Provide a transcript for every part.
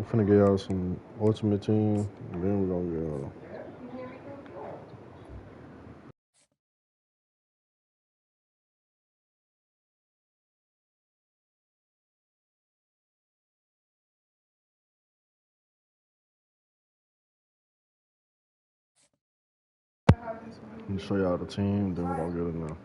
finna get y'all some Ultimate Team, and then we're gonna get I'm gonna show y'all the team, then we're gonna get it now.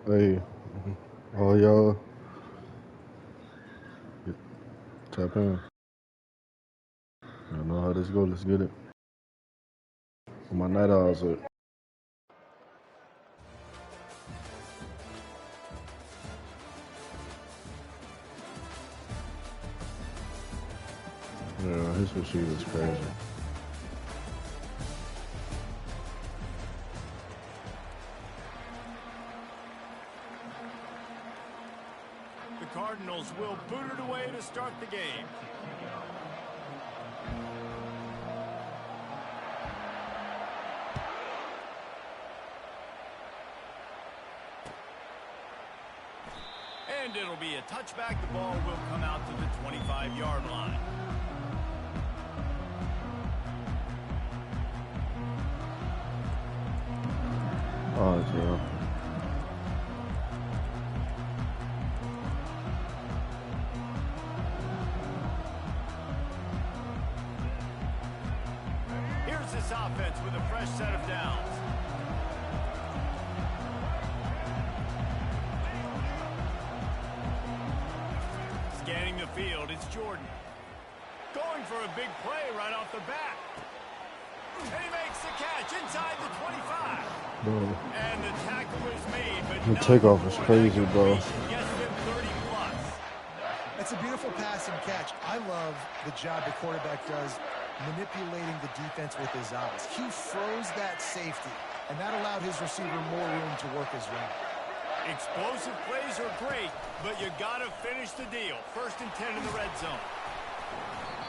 Hey, all y'all, tap in. Y'all know how this go. Let's get it. Where my night owls at? Yeah, his receiver's crazy. The Cardinals will boot it away to start the game. And it'll be a touchback. The ball will come out to the 25-yard line. All right, y'all. Here's this offense with a fresh set of downs. Scanning the field, it's Jordan. Going for a big play right off the bat. And he makes the catch inside the 25. Bro. And the tackle is made, but The takeoff is crazy, bro. Gets them 30 plus. It's a beautiful pass and catch. I love the job the quarterback does manipulating the defense with his eyes. He froze that safety, and that allowed his receiver more room to work his route. Explosive plays are great, but you got to finish the deal. 1st and 10 in the red zone.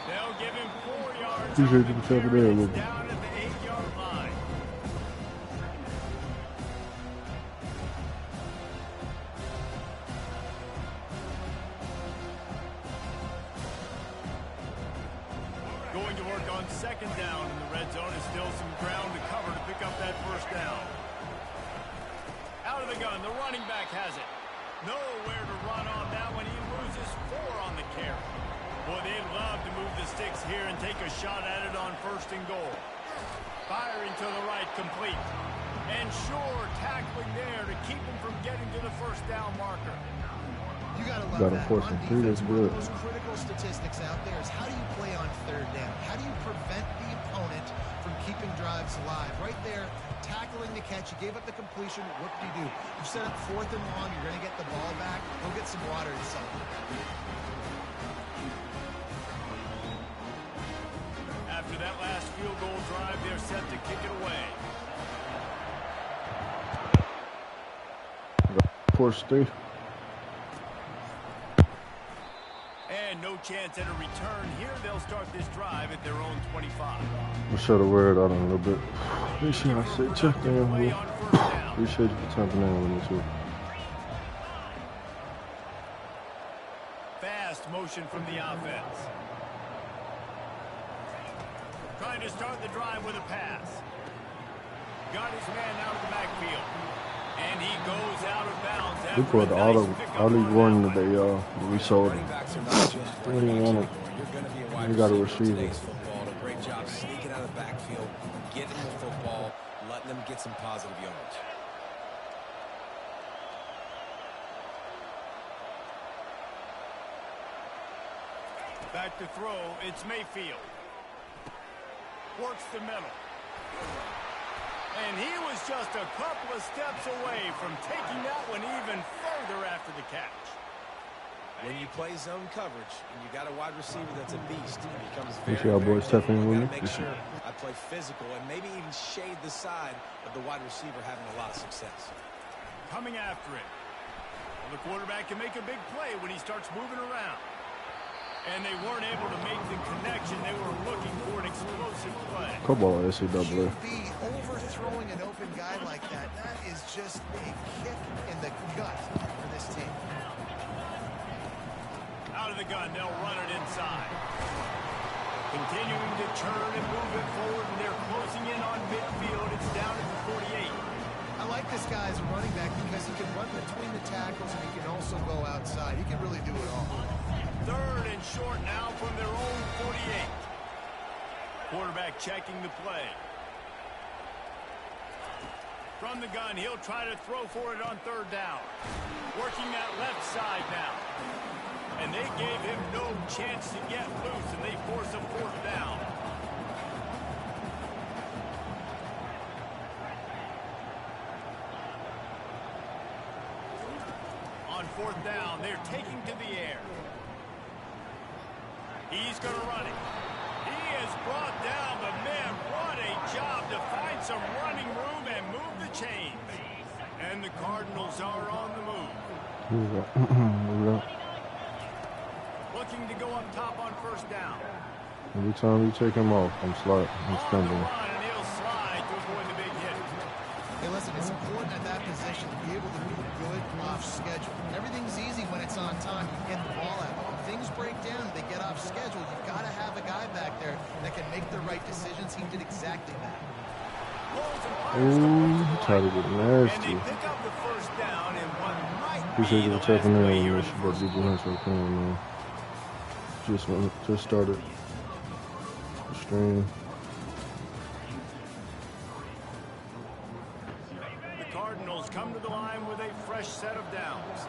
They'll give him 4 yards. Appreciate you for tapping in, It's down at the 8-yard line. Going to work on 2nd down in the red zone. Is still some ground to cover to pick up that 1st down. Out of the gun, the running back has it. Nowhere to run on that one. He loses 4 on the carry. Boy, they'd love to move the sticks here and take a shot at it on 1st and goal. Firing to the right, complete. And sure, tackling there to keep him from getting to the 1st down marker. You gotta love Got that. a 4th and 3, that's One of good. the most critical statistics out there is how do you play on 3rd down? How do you prevent the opponent from keeping drives alive? Right there, tackling the catch. You gave up the completion. What do? You set up 4th and long. You're going to get the ball back. Go get some water and something. After that last field goal drive, they're set to kick it away. 4th 3. And no chance at a return here. They'll start this drive at their own 25. We'll show the word out a little bit. Appreciate I said check in with you. Appreciate you for tapping in with me too. Fast motion from the offense. Trying to start the drive with a pass. Got his man out of the backfield. And he goes out of bounds. We put all these running today, y'all. We sold them. We didn't want it. We got a receiver. Football, a great job sneaking out of the backfield, getting the football, letting them get some positive yards. Back to throw, it's Mayfield. Works the middle. And he was just a couple of steps away from taking that one even further after the catch. When you play zone coverage and you got a wide receiver that's a beast, it becomes You see how boys toughen with me? make sure I play physical and maybe even shade the side of the wide receiver having a lot of success. Coming after it. Well, the quarterback can make a big play when he starts moving around. And they weren't able to make the connection. They were looking for an explosive play. Football NCAA. CFB overthrowing an open guy like that, that is just a kick in the gut for this team. Out of the gun, they'll run it inside. Continuing to turn and move it forward, and they're closing in on midfield. It's down at the 48. I like this guy as a running back because he can run between the tackles and he can also go outside. He can really do it all. Third and short now from their own 48. Quarterback checking the play. From the gun, he'll try to throw for it on third down. Working that left side now. And they gave him no chance to get loose, and they force a fourth down. On fourth down, they're taking to the air. He's going to run it. He is brought down, but man, what a job to find some running room and move the chains. And the Cardinals are on the move. Looking to go up top on first down. Every time you take him off, I'm spending. And he'll slide to avoid the big hit. Hey, listen, it's important at that position to be able to be good off schedule. Everything's easy when it's on time. You get the ball out. When things break down, they get off schedule. You've got to have a guy back there that can make the right decisions. He did exactly that. Ooh, he tried to get nasty. And they pick up the first down in what might Appreciate be you the for checking last in play on here this. in the But first DB quarter. Hunter came, man. Just started the stream. The Cardinals come to the line with a fresh set of downs.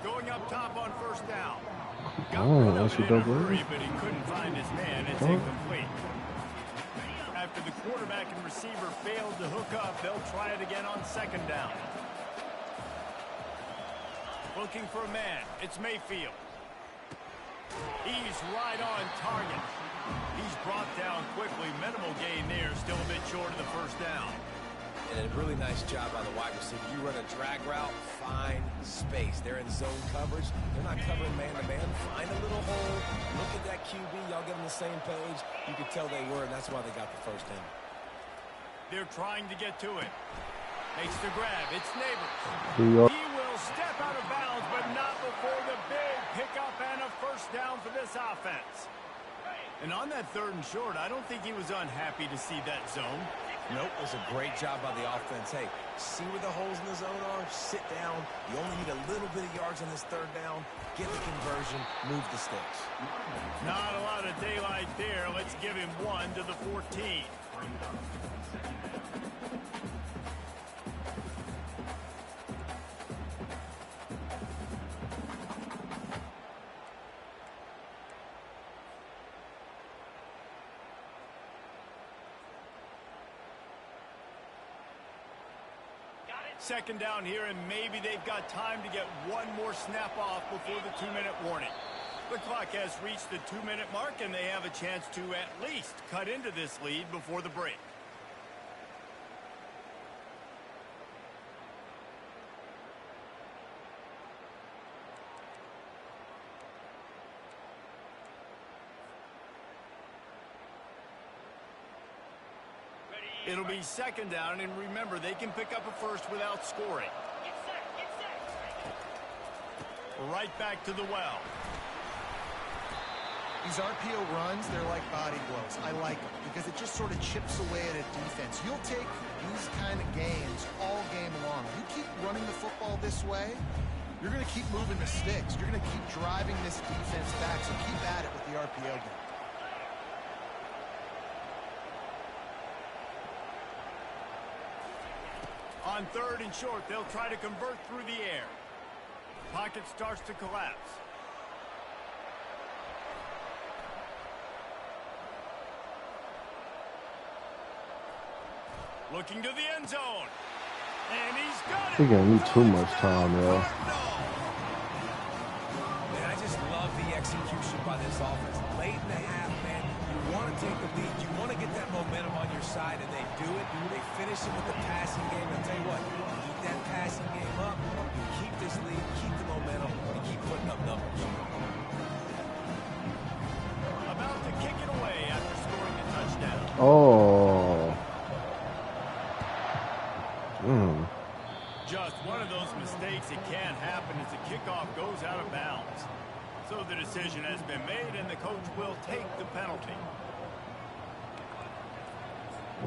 Going up top on first down. Oh, Got that's a in a double. hurry, but he couldn't find his man. It's incomplete. After the quarterback and receiver failed to hook up, they'll try it again on second down. Looking for a man. It's Mayfield. He's right on target. He's brought down quickly. Minimal gain there. Still a bit short of the first down. And a really nice job by the wide receiver. You run a drag route, find space. They're in zone coverage. They're not covering man-to-man. Find a little hole. Look at that QB. Y'all get on the same page. You could tell they were, and that's why they got the first down. They're trying to get to it. Makes the grab. It's Neighbors. Here you are. He will step out of bounds, but not before the big pickup and a first down for this offense. And on that third and short, I don't think he was unhappy to see that zone. Nope, it was a great job by the offense. Hey, see where the holes in the zone are? Sit down. You only need a little bit of yards on this third down. Get the conversion. Move the sticks. Not a lot of daylight there. Let's give him one to the 14. Second down here, and maybe they've got time to get one more snap off before the 2-minute warning. The clock has reached the 2-minute mark, and they have a chance to at least cut into this lead before the break. It'll be second down, and remember, they can pick up a first without scoring. Right back to the well. These RPO runs, they're like body blows. I like them because it just sort of chips away at a defense. You'll take these kind of games all game long. You keep running the football this way, you're going to keep moving the sticks. You're going to keep driving this defense back, so keep at it with the RPO game. On third and short, they'll try to convert through the air. Pocket starts to collapse. Looking to the end zone. And he's got it. He giving me too much time, yo. Man, I just love the execution by this offense. Late in the half, man, you want to take the lead. You want to get that momentum on your side, and they do it. They finish it with the passing game. I'll tell you what, keep that passing game up. You keep this lead, keep the momentum, and keep putting up numbers. About to kick it away after scoring a touchdown. Oh. Just one of those mistakes that can't happen as the kickoff goes out of bounds. So the decision has been made, and the coach will take the penalty.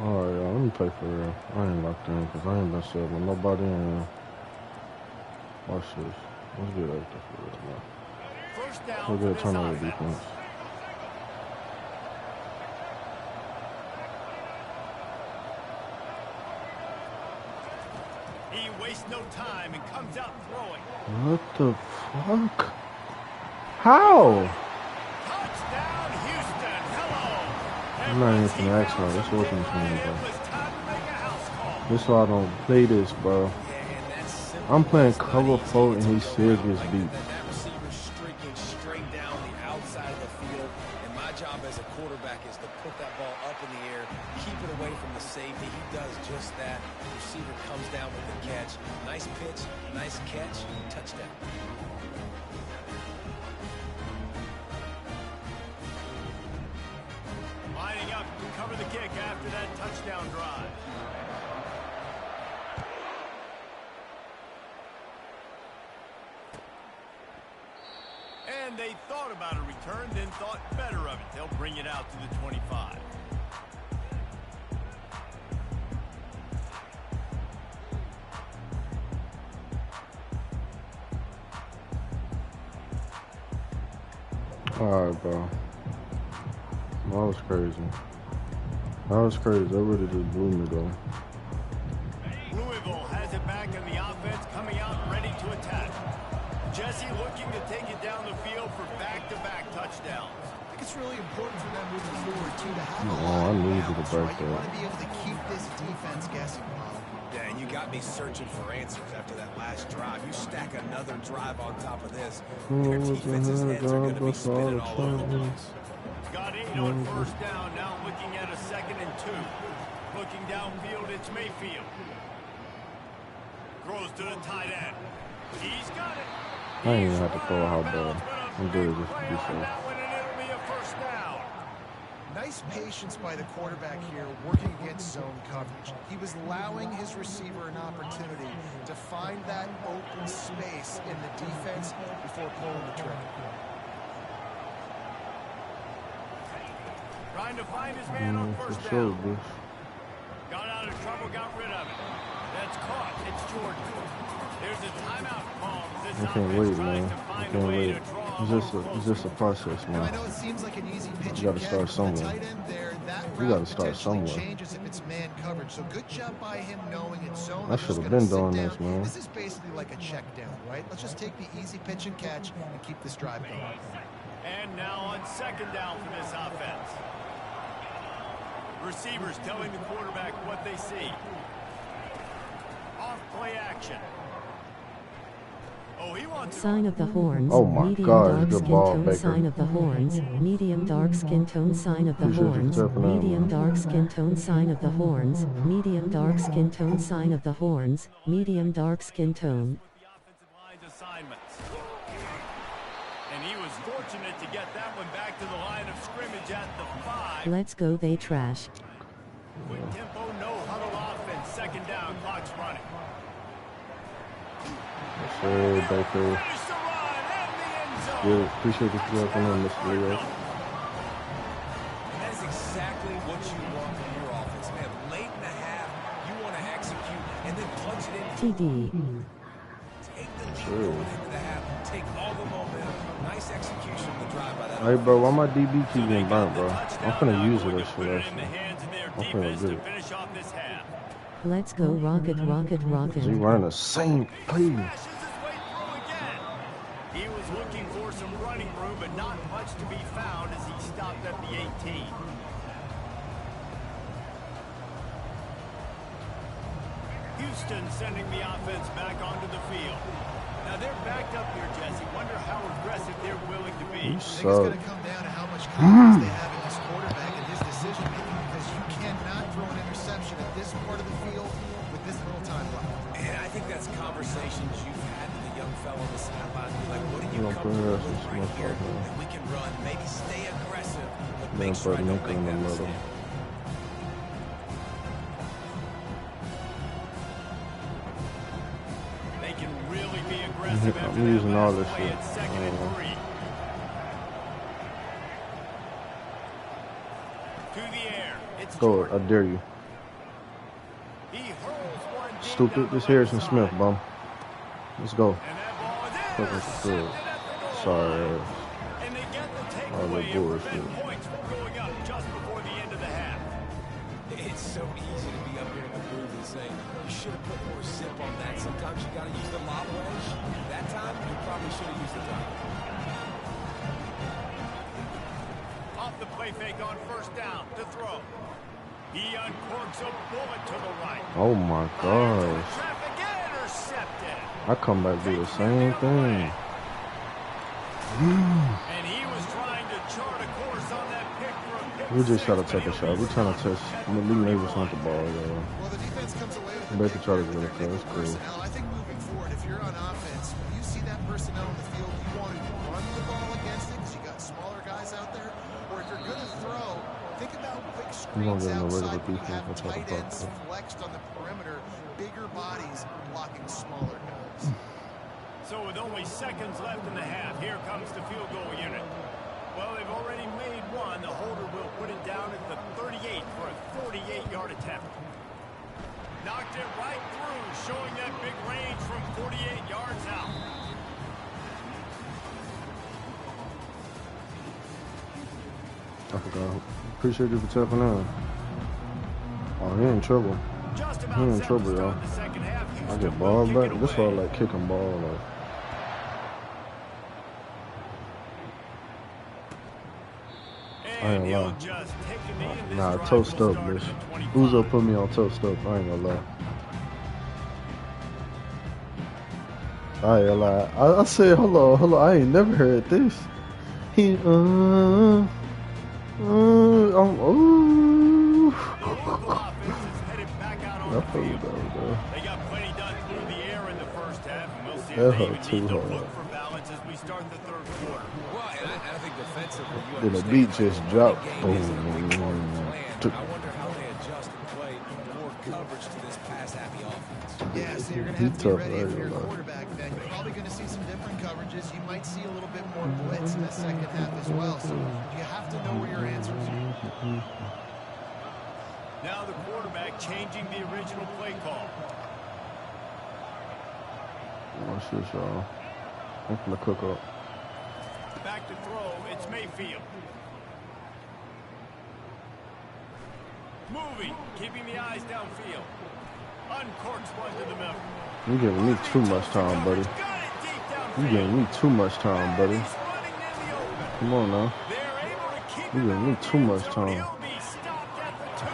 All right, y'all, let me play for real. I ain't locked in because I ain't been serving with nobody in. Watch this. Let's get everything for real, man. First down We'll for get a this turnover offense. defense. He wastes no time and comes out throwing. What the fuck? How? Touchdown, Houston. Hello. I'm not even gonna ask her. This wasn't me, bro. This is why I don't play this, bro. I'm playing cover 4 and he still gets beat. That receiver's streaking straight down the outside of the field, and my job as a quarterback is to put that ball up in the air, keep it away from the safety. He does just that. The receiver comes down with the catch. Nice pitch, nice catch, touchdown. Lining up to cover the kick after that touchdown drive. And they thought about a return, then thought better of it. They'll bring it out to the 25. All right, bro. That was crazy. That was crazy. That really just blew me, though. Louisville has it back in the offense, coming out ready to attack. Jesse looking to take it down the field for back-to-back touchdowns. I think it's really important for them moving forward, too, to have I knew you could break You that. want to be able to keep this defense guessing, Bob. Yeah, and you got me searching for answers after that last drive. You stack another drive on top of this, their defense's heads are going to be spinning all over the place. Got 8 on first down, now looking at a 2nd and 2. Looking downfield, it's Mayfield. Throws to the tight end. He's got it. I ain't even have to throw a hot ball. I'm good just to be safe. Nice patience by the quarterback here, working against zone coverage. He was allowing his receiver an opportunity to find that open space in the defense before pulling the trigger. Trying to find his man on first For sure, down. bitch. Got out of trouble, got rid of it. That's caught. It's Jordan. There's a timeout call. I can't wait, man. I can't wait. It's just a process, Now, I man. know it seems like an easy pitch. You gotta start The somewhere. tight end there, that You route gotta start potentially somewhere. changes if it's man coverage. So good job by him knowing it's zone. I I'm just should've gonna been sit doing down. this, man. This is basically like a check down, right? Let's just take the easy pitch and catch and keep this drive going. And now on 2nd down for this offense. Receivers telling the quarterback what they see. Off play action. Oh, he wants Sign of the horns. Oh my medium God, dark good skin ball, tone. Baker. Sign of the horns. Medium dark skin tone. Sign of the Appreciate you horns. stepping up, Medium man. dark skin tone. Sign of the horns. Medium dark skin tone. Sign of the horns. Medium dark skin tone. with the offensive line's assignments. And he was fortunate to get that one back to the line of scrimmage at the 5. Let's go they trash. Quick tempo, no huddle offense. 2nd down, clock's running. Sure, Baker. Finish the run and the end zone. Good. Appreciate you stepping in, Mr. Leo. And that is exactly what you want from your offense, man. Late in the half, you want to execute and then punch it in. TD. Take the lead going into the half. Take all the momentum. Nice execution of the drive by that. Hey, bro, why my DB keep getting burnt, bro? I'm finna use it, Going that to shit, put it in the actually. hands of their I'm finna defense do to it. finish off this half. Let's go rocket rocket rocket. He running the same play. Smashes his way through again. He was looking for some running room, but not much to be found as he stopped at the 18. Houston sending the offense back onto the field. Now they're backed up here, Jesse. Wonder how aggressive they're willing to be. I think it's going to come down to how much confidence they have in this quarterback and his decision making, because you cannot throw an interception at this part of the field with this little time left. And I think that's conversations you've had with the young fellow on the sideline. Like, what do you don't come put to us in right smoke here? out here. And we can run, maybe stay aggressive, but Then make sure I put don't Nick make in the that middle. mistake. They can really be aggressive I'm after using that all last this play shit. at 2nd and 3. To the air. It's Go, Jordan. I dare you. He hurls one deep Stupid. down the This left Harrison side. Smith, bum. Let's go. And that ball is Fucking intercepted good. at the goal Sorry. line. And they get the All that takeaway and bullshit. prevent points from going up just before the end of the half. It's so easy to be up here in the booth and say, you should have put more zip on that. Sometimes you got to use the lob wedge. That time, you probably should have used the top. Off the play fake on 1st down to throw. He uncorks a bullet to the right. Oh my gosh. Traffic intercepted. I come back do the same thing. And he was trying to chart a course on that pick for a pick We just try to six, take a but shot. We're trying to test. Lee Mavis want the ball, yo. Well, the defense comes away with Better try to get it big first, cool. personnel. I think moving forward, if you're on offense, when you see that personnel on the field, you want to run the ball against it because you got smaller guys out there. Or if you're going to throw, think about quick screens get no regular outside when you defense, have that's what the tight fuck, ends bro. flexed on the perimeter, bigger bodies blocking smaller guys. So with only seconds left in the half, here comes the field goal unit. Well, they've already made one. The holder will put it down at the 38 for a 48-yard attempt. Knocked it right through, showing that big range from 48 yards out. I forgot. Appreciate you for tapping in. Oh, he in trouble. Just He about in set to trouble, y'all. start the second half. I Houston get will ball kick back. it This all away. like kicking ball. Like, I And ain't he'll lying. just take a knee, and this nah, drive toast will up, start bitch. at the 25. Uzo put me on toast up. I ain't gonna lie. I ain't gonna lie. I said, hold on. I ain't never heard this. He, ooh. The Louisville offense is headed back out on I the feel field. that, bro. They got plenty done through the air in the first half, and we'll see That if they hurt even need too to hard. look for balance as we start the third quarter. Well, and I think defensively, you Then the understand beat that just the dropped. running game isn't a big part of the Boom. plan. Took- I wonder how they adjust and play more coverage to this pass-happy offense. Yeah, so you're going to He have to be tough, ready right, for your like. quarterback, Ben. You're probably going to see some different coverages. You might see a little bit more blitz in the second half as well. So you have to know where your answers are. Now the quarterback changing the original play call. Watch this, y'all. I'm gonna cook up. Back to throw, it's Mayfield. Moving, keeping the eyes downfield. Uncorks one to the middle. You giving me too much time, buddy. Got it deep You downfield. giving me too much time, buddy. He's running in the open. Come on now. They're able to keep You him giving me out of too the much end zone. time. He'll be stopped at the 2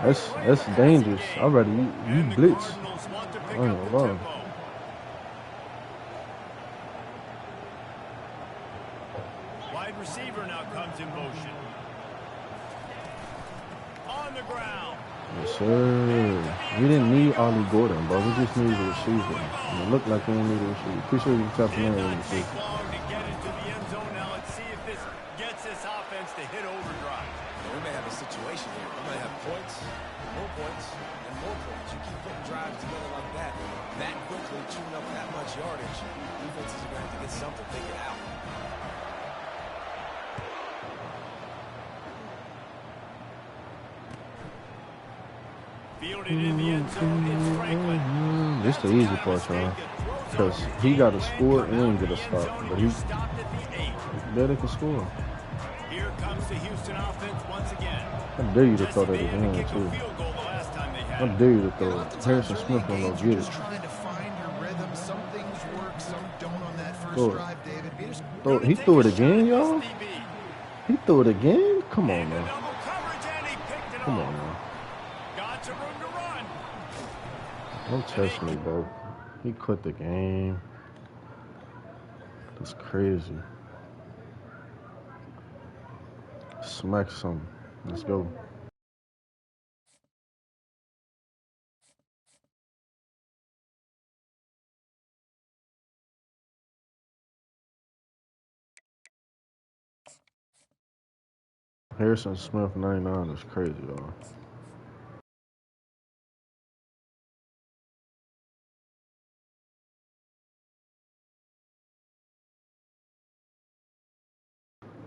after the That's big dangerous. game. I rather you And the blitz. Cardinals want to pick I ain't up the gonna lie. tempo. Wide receiver now comes in motion. On the ground. Yes, sir. We didn't need Ollie Gordon, bro. We just needed a receiver. And it looked like we didn't need a receiver. Appreciate you tapping in Did with not me, take too. long to get into the end zone. Now let's see if this gets this offense to hit overdrive. We may have a situation here. We might have points, and more points. You keep putting drives together like that quickly, chewing up that much yardage, defenses are going to have to get something figured out. Fielded in the end zone, it's Franklin. This the easy part, y'all. Because he got to score and get a stop. But he Stopped at the 8. better can score. Here comes the Houston offense once again. I dare you to throw that Jesse, they had to again, kick a too. field goal the last time they I had it. dare you to throw it. Oftentimes Harrison early Smith in gonna go games, get you're it. just trying to find your rhythm. Some things work, some don't on that first Throw it. drive, David. He threw it again, y'all? He threw it again? Come on, And the man. double coverage, and he picked it Come off. on, man. Got some room to run. Don't test me, bro. He quit the game. That's crazy. Smack some. Let's go. Harrison Smith 99 is crazy, y'all.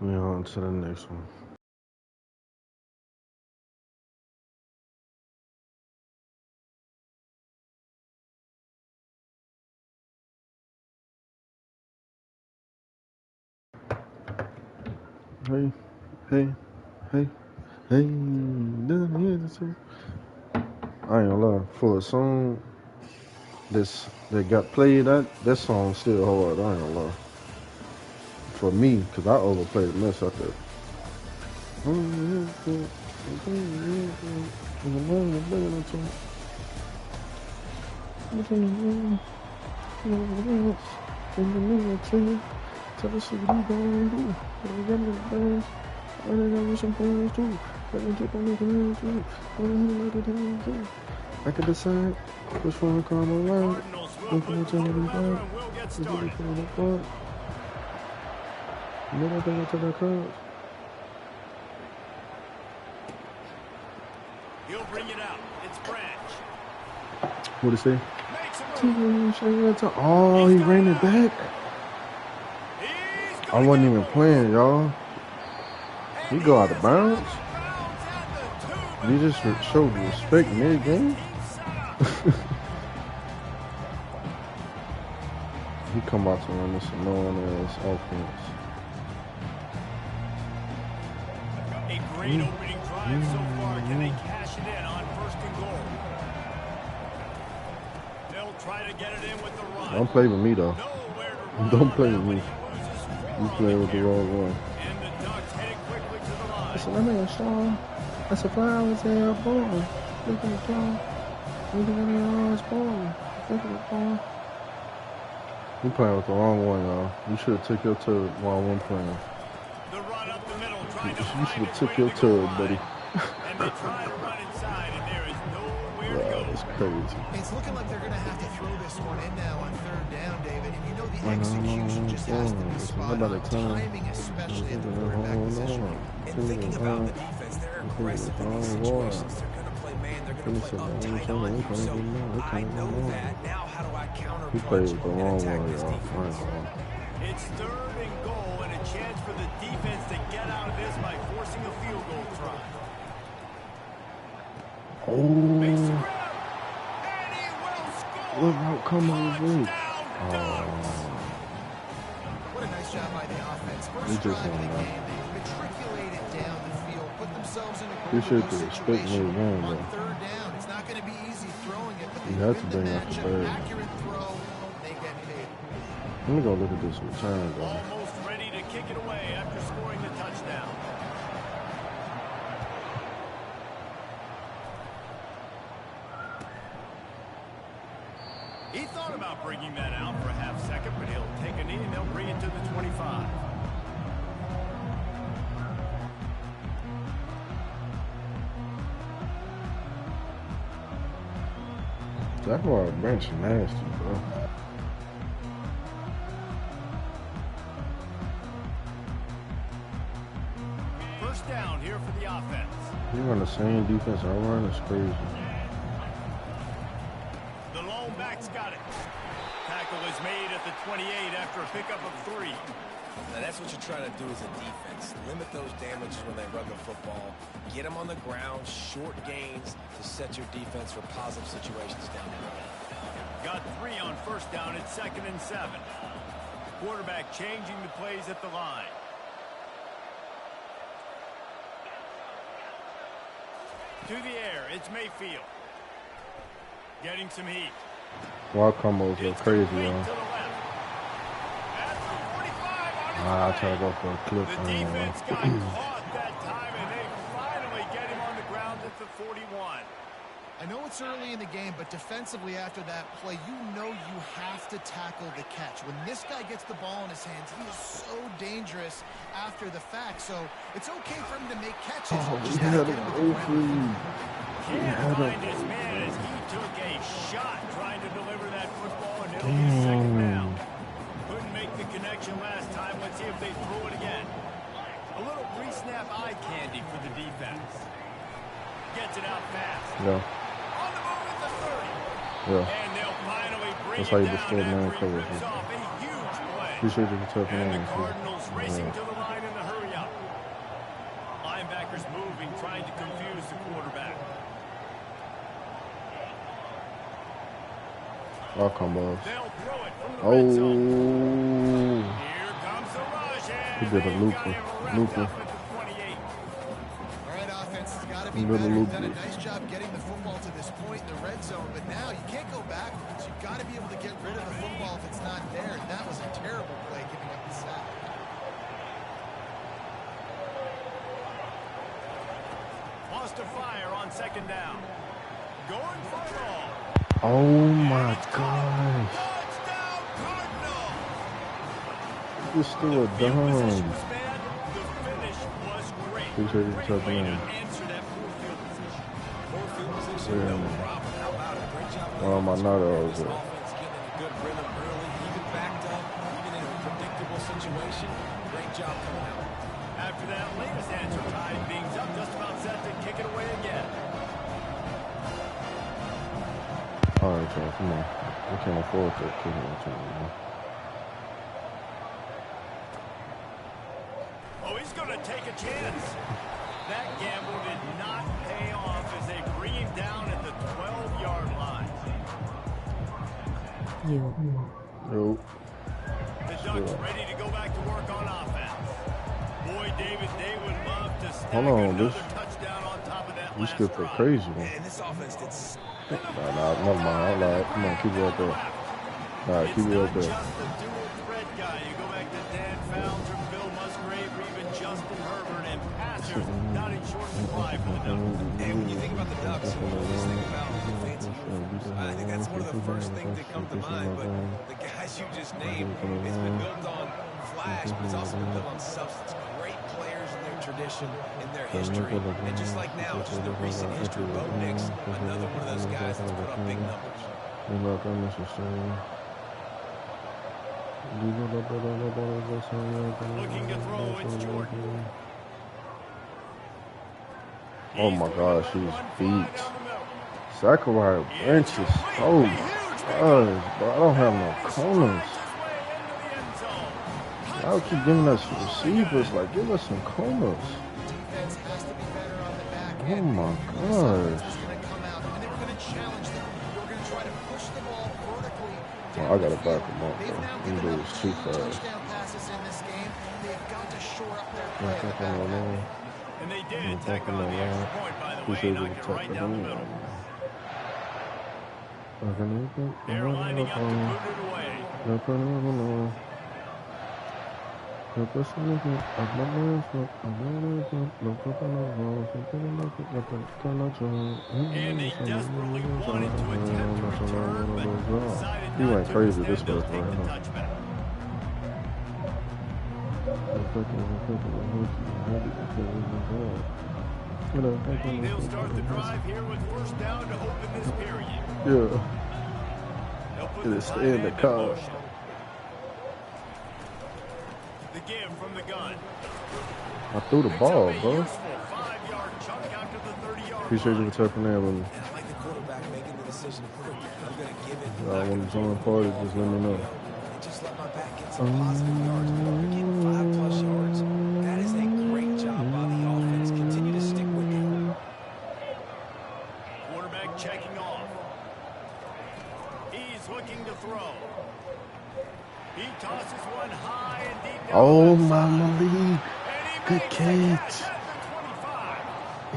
We on to the next one. Hey, hey, hey, hey. I ain't gonna lie. For a song that got played, that song's still hard. I ain't gonna lie. For me, because I overplayed the mess out there. Tell us what you gonna do. I got some plans too. Let me get on the ground too. I can decide which one to come around. Which one to tell me about. Which one to tell me about. Then I bring it to the cards. He'll bring it out. It's Branch. What did he say? Oh, he ran it back. I wasn't even playing, y'all. He go out of bounds. He just showed respect mid-game. He come out to run this annoying ass offense. A great opening drive so far. Can they cash it in on 1st and goal? They'll try to get it in with the run. Don't play with me though. Don't play with me. You play with the wrong one. And the Ducks heading quickly to the line. Listen, I'm in Sean. That's a flowers there, boy. Look at the ball. Look at the ball. Look at the ball. You playing with the wrong one, y'all. You should have took your turd while one playing. The run up the middle, trying to You should find have its took way your to the goal turd, line. buddy. And they try to run inside, and there is nowhere to Wow, go. that's crazy. It's looking like they're going to have to throw this one in now on 3rd down, David. And you know the execution just has to be spot on. Timing especially at the quarterback position. And thinking about the defense, they're aggressive in these situations. They're going to play man. They're going to play uptight on you. So I know that. Now how do I counter He played punch with the and wrong attack one, this y'all. defense? It's 3rd and goal, and a chance for the defense to get out of this by forcing a field goal try. Makes the Oh, grab, and he will score. what route come on his way? What a nice job by the offense. He First just drive of the won, game, they matriculated down the field, put themselves in a Appreciate good the respect situation made wrong, on though. 3rd down. It's not going to be easy throwing it, but they You had win to the bring out the matchup. bird. Accurate throw, they get paid. Let me go look at this return, though. Almost ready to kick it away after scoring the touchdown. He thought about bringing that out for a half second, but he'll take a knee and they'll bring it to the 25. Jaguar bench nasty, bro. First down here for the offense. You run the same defense I run, it's crazy. The lone back's got it. Tackle is made at the 28 after a pickup of 3. Now that's what you're trying to do as a defense. Limit those damages when they run the football. Get them on the ground, short gains to set your defense for positive situations down the road. Got 3 on first down. It's 2nd and 7. Quarterback changing the plays at the line. To the air, it's Mayfield. Getting some heat. Wild combos are crazy, Complete y'all. to the left. At the 45 on his I way. try to go for a clip. The defense got caught that time, and they finally get him on the ground at the 41. I know it's early in the game, but defensively after that play, you know you have to tackle the catch. When this guy gets the ball in his hands, he is so dangerous after the fact. So it's okay for him to make catches. Oh, Just we had gotta get him him go to the free. ground. Can't find his man as he took a shot trying to deliver that football, and it'll be second down. Couldn't make the connection last time. Let's see if they throw it again. A little pre-snap eye candy for the defense. Gets it out fast. Yeah. On the move at the 30. Yeah. And they'll finally bring That's how you it destroy down man after he coverage. rips off a huge play. Appreciate you for tapping And in. the Cardinals racing to the line in the hurry up. Linebackers moving, trying to confuse the quarterback. All combos. They'll throw it from the red zone. Oh. Here comes the rush, and He did a they've looper. got him wrapped Looper. up at the 28. All right, offense has got to be He did a better. You've looper. done a nice job getting the football to this point in the red zone, but now you can't go backwards. You've got to be able to get rid of the football if it's not there, and that was a terrible play giving up the sack. Lost a fire on second down. Going for it all. Oh my gosh. Touchdown, Cardinals! It's still a Field position dime. was bad. The finish was great. Appreciate you Great tapping way in. to answer that poor field position. Poor field position, no problem. How about it? Great job. Oh, my Naruto This was it. offense getting in a good rhythm early, even backed up, even in a predictable situation. Great job coming out. After that latest answer, tied things up, just about set to kick it away again. All right, y'all, come on. We can't afford to kick it into it. Oh, he's going to take a chance. That gamble did not pay off as they bring him down at the 12-yard line. Nope. The Ducks ready to go back to work on offense. Boy, David, they would love to stack Hold on, another this- touchdown on top of that We last skipped a drive. crazy one. And this offense did Nah, never mind. I lied. Come on, keep it up there. All right, keep it up It's there. not just the dual threat guy. You go back to Dan Fouts or Bill Musgrave or even Justin Herbert, and passers not in short supply for the Ducks. And when you think about the Ducks, you always think about the fancy uniforms. I think that's one of the first things that come to mind. But the guys you just named, it's been built on flash, but it's also been built on substance. Great players in their tradition, in their history. And just like now, just the recent history of Bo Nix, another one of those guys that's put up big numbers. Looking to throw, it's Jordan. Oh my gosh, he's beat. Zachariah Branch is so bad, but I don't have no corners. Y'all keep giving us receivers, like give us some corners. Defense has to be better on the back Oh end. my This offense gosh. is going to come out, and they were going to challenge them. They were going to try to push the ball vertically Oh, down I gotta the back field. him up, They've bro. now Them given up dudes too 2 fast. touchdown passes in this game. They've got to shore up their play Don't in the take back on end. that. And they did Don't tack take on on the that. extra point, by the way, Appreciate you knocked it for right taking down the on middle. that. They're lining up to boot it away. And they desperately wanted to attempt to return, but decided He not went to. crazy Instead, this they'll first take right the now. touchback. They'll start the drive here with first down to open this period. Yeah. They'll put It the is tight stay in end the in car. motion. The give from the gun. I threw the Picks ball, up a bro. useful 5-yard chunk after the 30-yard Appreciate you line. for tapping in with me. And I like the quarterback making the decision quick. I'm going to give it. Y'all want to join the party, just let me know. And just let my back get some positive yards. You're getting 5+ yards. That is a great job by the offense. Continue to stick with it. Quarterback checking off. He's looking to throw. He tosses one high and deep down Oh the left my side. Malik. And he Good makes the catch. at the 25.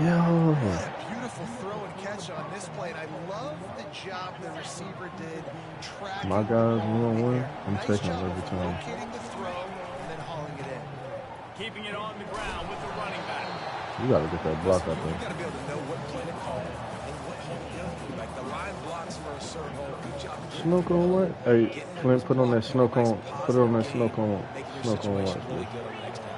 Yo. What a beautiful throw and catch on this play, and I love the job the receiver did tracking My the guys, ball in the 1-on-1, air. I'm Nice taking job it every of time. locating the throw and then hauling it in. Keeping it on the ground with the running back. You gotta get that block out You there. got to be able to know what play to call and what Like the line blocks for a serve hole. Good job. Snow cone what? Hey, Flint, put on that snow cone. Put it on that snow cone. Snow cone watch, really good on the next time.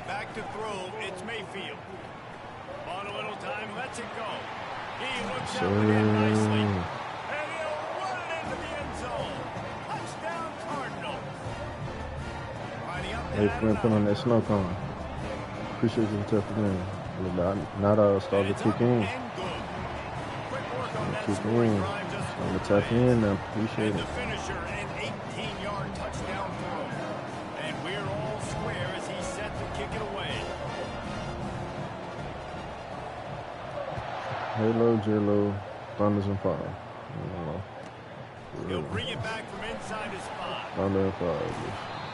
Back to throw, it's Mayfield. On a little time, lets it go. He looks out again nicely. And he'll run it into the end zone. Touchdown, Cardinal. Hey, Flint, put on that snow cone. Appreciate you for tapping in. Now starting to kick in. Kick in. Starting to tap in now. Appreciate and it. the finisher, an 18-yard touchdown throw. And we're all square as he's set to kick it away. Halo, J-Lo, Thunders and Fire. He'll bring it back from inside his spot. Thunder and Fire.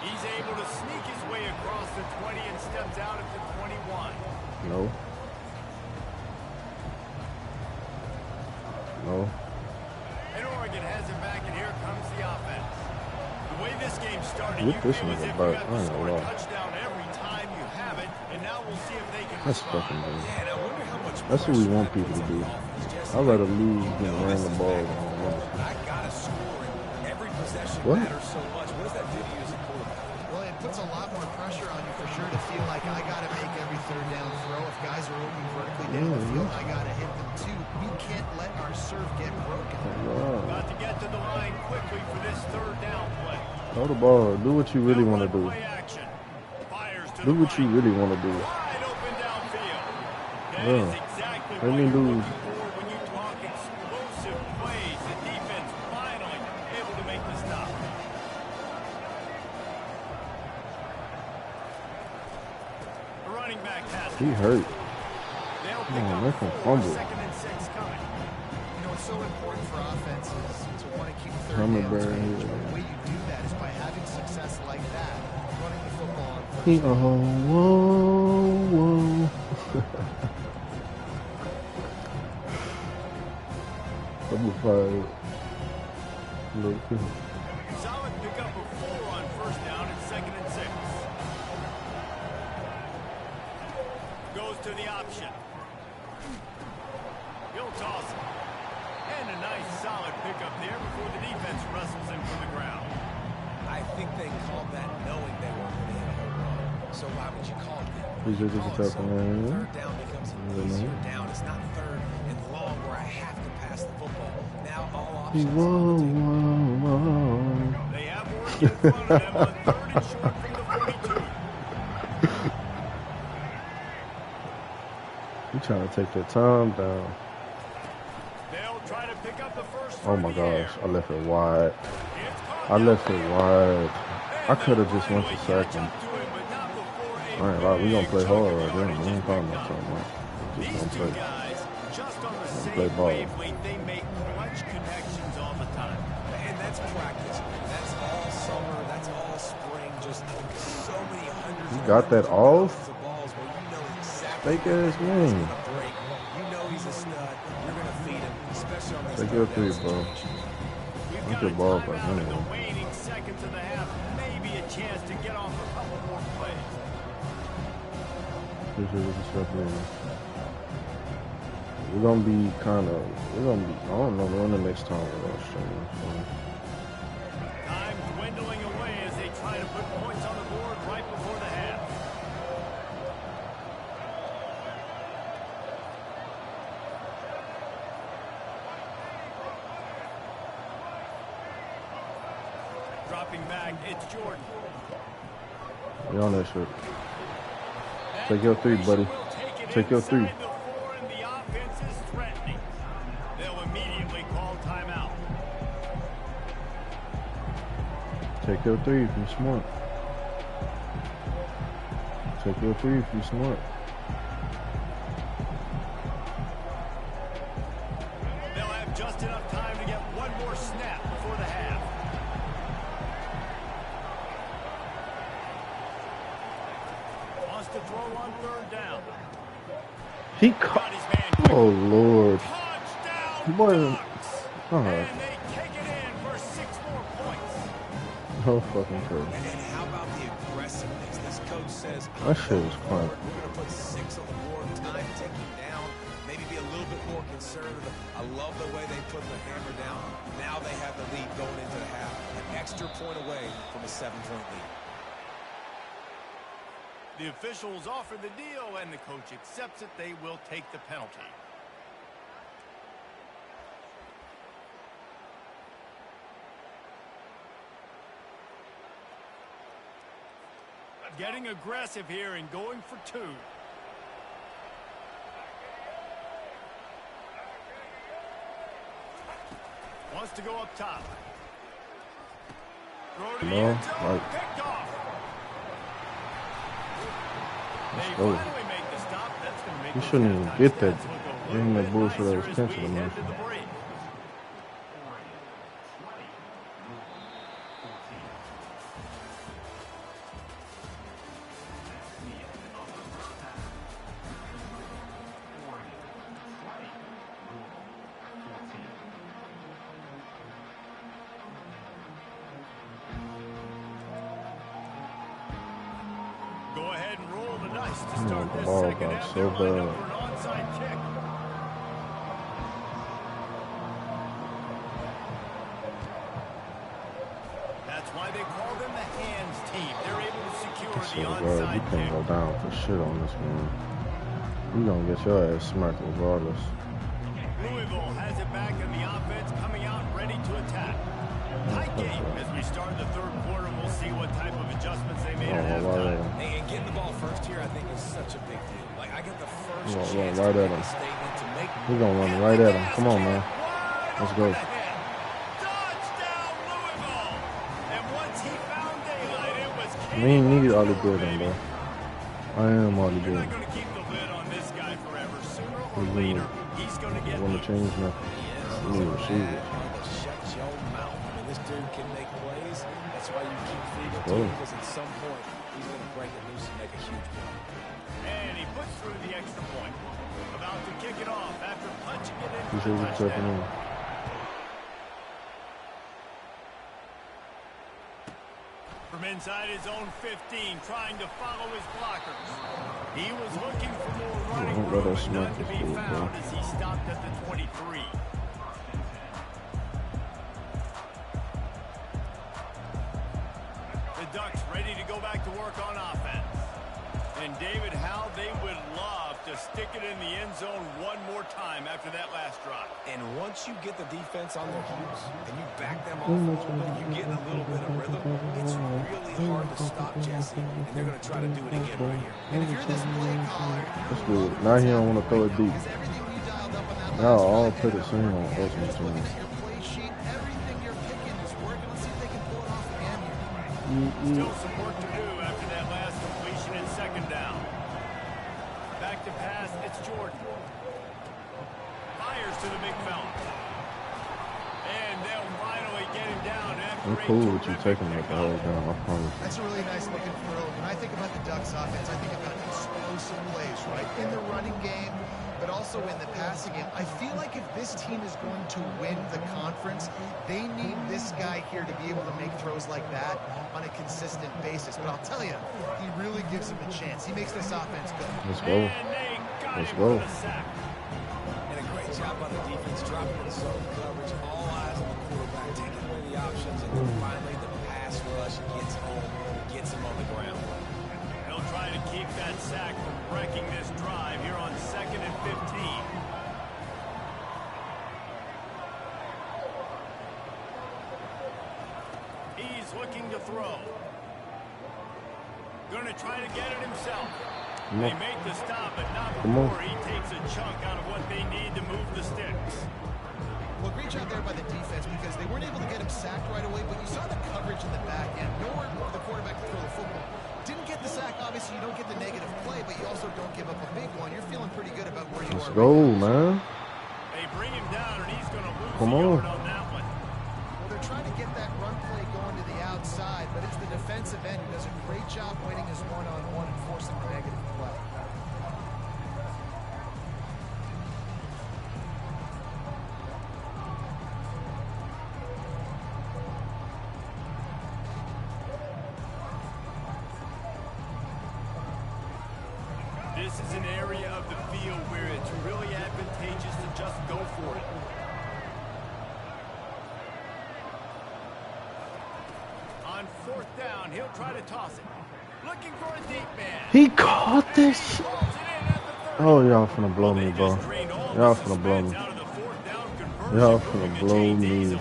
He's able to sneak his way across the 20 and steps out at the 21. No. No. And Oregon has it back, and here comes the offense. The way this game started, Get you this feel as nigga if you back. have I to ain't score gonna a lie. touchdown every time you have it, and now we'll see if they can That's respond. fucking good. Yeah, and I wonder how much That's what we pressure want that people puts to on do. the offense. Just I'd rather lose than ran the ball. I gotta score, and every possession What? matters so much. What does that do to you as a quarterback? Well, it puts a lot more pressure on you for sure to feel like I got to make every third down throw. If guys are open vertically down the field, I got to hit them too. We can't let our serve get broken. Got to get to the line quickly for this third down play. Throw the ball. Do what you really want to do. Play action. Fires to Do the what you right. really want to do. Wide open downfield. That Yeah. is exactly Let what me you're lose. looking for when you talk explosive plays. The defense finally able to make the stop. The running back has it. He hurt. They'll Come pick on, up make him 4, fumble. 2nd and 6 coming. You know, it's so important for offenses to want to keep third Hummingbird downs range. here. But the way you do that is by having success like that, running the football on first He, down. whoa. Double 5. Look. Solid pickup of 4 on first down and 2nd and 6. Goes to the option. He'll toss it. And a nice solid pickup there before the defense wrestles him from the ground. I think they called that knowing they weren't going to hit a home run. So why would you call it that? He's just Call a it tough so man. third down becomes an easier down. It's not third and long where I have to pass the football. Now all options are on the table. They have work in front of them on 3rd and short from the 42. You trying to take that time down. They'll try to pick up the first. Oh my gosh, I left it wide. I left it wide. I could have just went to second. All right, like, we gonna play hard right there. We ain't talking about something like These just two gonna play. guys, just on the Play same ball. wavelength, they make clutch connections all the time. And that's practice. That's all summer. That's all spring. Just so many hundreds You and got that hundreds of off? thousands of balls where you know exactly Fake ass when he's game. gonna break. You know he's a stud. You're going to feed him, especially on this Take third your down three, bro. situation. We've Get got your a ball back timeout in the anyway. waning seconds of the half. Maybe a chance to get off a couple more plays. We're gonna be I don't know when the next time we're gonna stream. Time dwindling away as they try to put points on the board right before the half. Dropping back, it's Jordan. We on that shit. Take your three, buddy. Take your three. Inside the 4, and the offense is threatening. They'll immediately call timeout. Take your three if you're smart. Take your three if you're smart. They'll have just enough time to get one more snap before the half. Wants to throw on 3rd down. He Got caught. his man quick. Oh Lord. Touchdown, Boy, Ducks. alright. And they kick it in for 6 more points. No fucking crazy. And how about the aggressiveness? This coach says, That shit is fun. we're going to put 6 on the board, time ticking down, maybe be a little bit more conservative. I love the way they put the hammer down. Now they have the lead going into the half, an extra point away from a 7-point lead. The officials offer the deal, and the coach accepts it. They will take the penalty. Getting aggressive here and going for 2. Wants to go up top. Throw to the end zone. Right. Picked off. They go. finally make the stop. That's going to make You those shouldn't even halftime get that. stats look a Give him little that bit bullshit that nicer was as pencil we to head me. to the break. Go ahead and roll the dice to start the this ball second got half. so They're lined up bad. for an onside kick. That's why they call them the hands team. They're able to secure I the swear to God, onside you can't kick. go down for shit on this man. You gonna get your ass smacked regardless. Louisville has it back in the offense, coming out ready to attack. Tight game as we start the third quarter. We'll see what type of adjustments they made at halftime. And getting the ball first here, I think, is such a big deal. Like, I get the first Run chance right to at make him. a statement, to make... We're gonna run right at him. Come on, man. Let's go. Touchdown, Louisville! And once he found daylight, it was We ain't need all the good on, bro. I am all the You're good. not going to keep the lid on this guy forever. Sooner or Mhm. later, he's going to get Want to loose. change now? We need receivers. Shut your mouth. I mean, this dude can make plays. That's why you keep feeding to Oh. him, because at some point, he's going to break it loose and make a huge play. And he puts through the extra point. About to kick it off after punching it in You for should the be checking touchdown. in. From inside his own 15, trying to follow his blockers. He was looking for more running Don't let room, us and none smack to this be dude, found bro. as he stopped at the 23. The Ducks ready to go back to work on offense. And David, how they would love to stick it in the end zone one more time after that last drive. And once you get the defense on their heels and you back them off a little bit, you get in a little bit of rhythm, it's really hard to stop Jesse, and they're going to try to do it again right here. And if you're this play caller, That's good. Now he don't want to throw it deep. because everything we dialed up on that Now last all drive put there, it in on and ultimate just looking team. at your play sheet, everything you're picking is working. Let's see if they can pull it off again here. Still some work to do after that last completion and second down. Back to pass, it's Jordan. Fires to the big fella. And they'll finally get him down after I'm cool with you taking it the whole down. I promise. That's a really nice looking throw. When I think about the Ducks offense, I think about explosive plays, right? In the running game, but also in the passing game. I feel like if this team is going to win the conference, they need this guy here to be able to make throws like that on a consistent basis. But I'll tell you, he really gives them a chance. He makes this offense go. Let's go. Let's go. And a great job by the defense, dropping in zone coverage, all eyes on the quarterback, taking away the options, and then finally the pass rush gets home, gets him on the ground. They'll try to keep that sack from wrecking this drive here on 2nd and 15. He's looking to throw. Going to try to get it himself. They make the stop, but not before he takes a chunk out of what they need to move the sticks. Well, great job there by the defense because they weren't able to get him sacked right away, but you saw the coverage in the back end. Nowhere for the quarterback to throw the football. Didn't get the sack, obviously you don't get the negative play, but you also don't give up a big one. You're feeling pretty good about where you Let's are. go, man. They bring him down, and he's going to lose Come a on. yard on that one. Well, they're trying to get that run play going to the outside, but it's the defensive end who does a great job winning his one-on-one and forcing the negative play. This is an area of the field where it's really advantageous to just go for it. On 4th down, he'll try to toss it. Looking for a deep man. He caught this. Oh, y'all finna blow me, bro. Y'all finna blow me. Y'all finna blow me.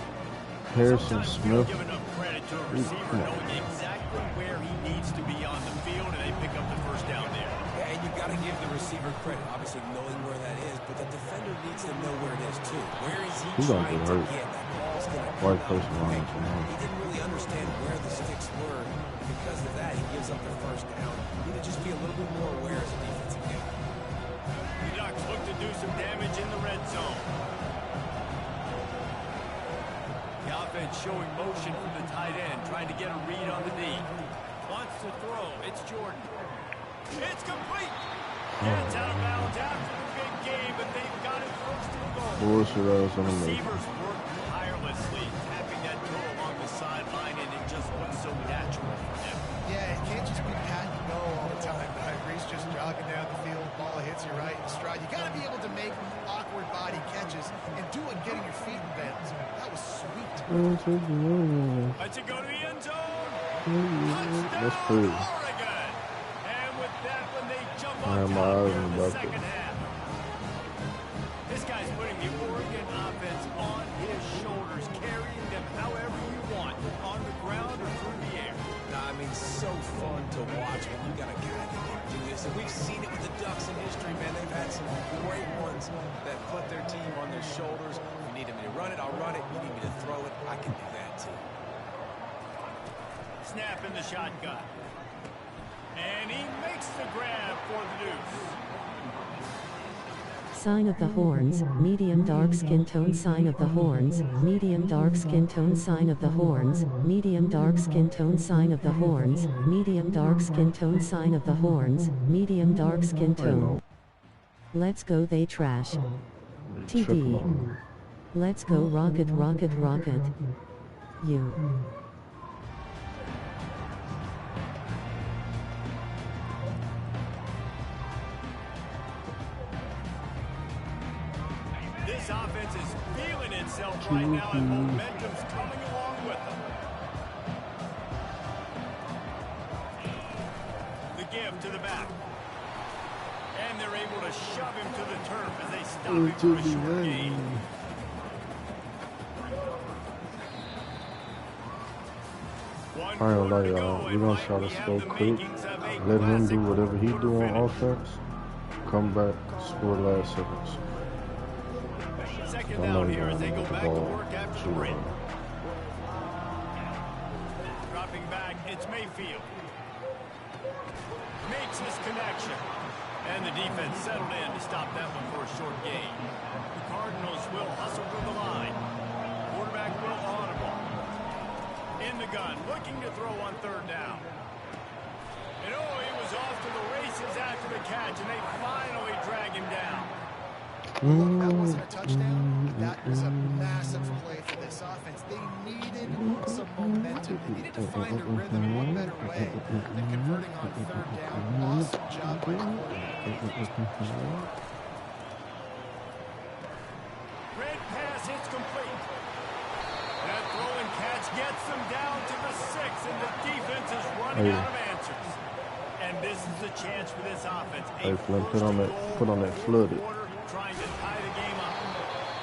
Harrison Smith. Giving up credit to a receiver knowing exactly where he needs to be on the field, and they pick up the 1st down there. Yeah, and you've got to give the receiver credit, obviously knowing where that is, but the defender needs to know where it is too. Where is he trying to get? That ball's going to White person line. He didn't really understand where the sticks were. Because of that, he gives up the 1st down. You need to just be a little bit more aware as a defensive game. The Ducks look to do some damage in the red zone. The offense showing motion from the tight end, trying to get a read on the D. Wants to throw. It's Jordan. It's complete. Yeah, it's out of bounds after the big game, but they've got it 1st and goal. Bullshit ass on the Receivers work tirelessly, tapping that toe along the sideline, and it just looks so natural for them. Yeah, it can't just be pat and go all the time. Reese just jogging down the field, ball hits you right in stride. You got to be able to make awkward body catches and do it getting your feet in bed. That was sweet. Let's it go to the end zone. That's pretty. Oregon. And with that one, they jump I have on my top eyes here on in the the bucket. 2nd half. This guy's putting the Oregon offense on his shoulders, carrying them however you want, on the ground or through the air. I mean, so fun to watch when you got a guy that can do this. And we've seen it with the Ducks in history, man. They've had some great ones that put their team on their shoulders. You need me to run it, I'll run it. You need me to throw it, I can do that too. Snap in the shotgun. And he makes the grab for the deuce. Sign of the horns, medium dark skin tone. Sign of the horns, medium dark skin tone. Sign of the horns, medium dark skin tone. Sign of the horns, medium dark skin tone. Sign of the horns, medium dark skin tone. Let's go they trash. TD. Let's go rocket rocket rocket. You. This offense is feeling itself right now, and momentum's coming along with them. The give to the back. And they're able to shove him to the turf as they stop him for a short gain. I ain't gonna lie, y'all. We're gonna try to score quick. Let him do whatever he do on offense. Come back, score last seconds. 2nd down here as they go back to work after the break. Dropping back, it's Mayfield. Makes his connection. And the defense settled in to stop that one for a short gain. The Cardinals will hustle to the line. Quarterback will audible. In the gun, looking to throw on 3rd down. And oh, he was off to the races after the catch, and they finally drag him down. Look, that wasn't a touchdown. That was a massive play for this offense. They needed some momentum. They needed to find a rhythm. What better way than converting on 3rd down? Awesome job by the quarterback. Red pass hits complete. That throwing catch gets them down to the 6, and the defense is running out of answers. And this is a chance for this offense. Hey, Flynn, put on that flooded. Trying to tie the game up.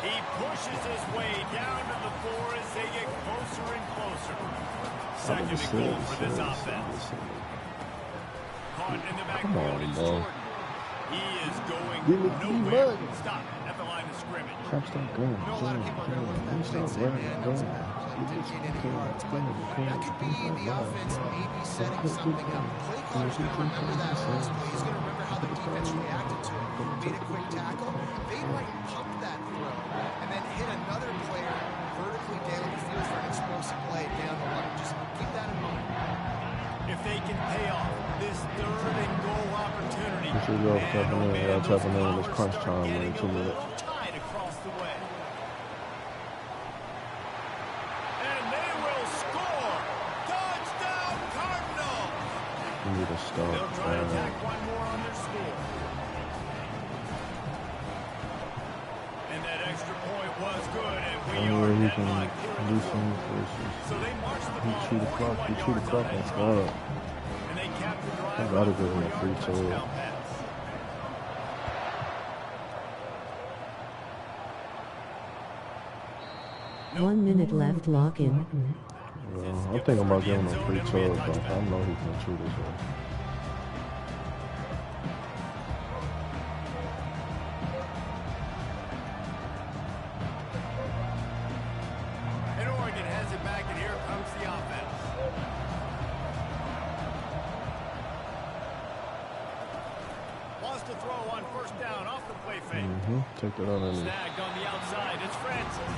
He pushes his way down to the 4 as they get closer and closer. 2nd and goal for this offense. Caught in the backfield is Jordan. He is going nowhere. Stop at the line of scrimmage. I know a lot of people are going to look at that and say, man, that was a bad play. Didn't gain any yards. But that could be the offense maybe setting something up. Play caller's going to remember that last play. He's going to remember how the defense reacted to it. Made a quick tackle. They might pump that throw and then hit another player vertically down the field for an explosive play down the line. Just keep that in mind. If they can pay off this 3rd and goal opportunity, This is y'all tapping in. Y'all tapping in. It's crunch time in 2 minutes. Tied across the way. And they will score. Touchdown, Cardinals! We need to stop. They'll try to tack one more on their score. And that extra point was good, and we are deadlocked here in the fourth. So they marched the ball 41 yards on that drive. And they capped the drive with a 4-yard touchdown pass. 1 minute left, lock in. I'm thinking about giving him a free tug, but I know he's going to shoot this way. And Oregon has it back, and here comes the offense. Wants to throw on first down off the play fake. Take that out of there. Snagged on the outside. It's Francis.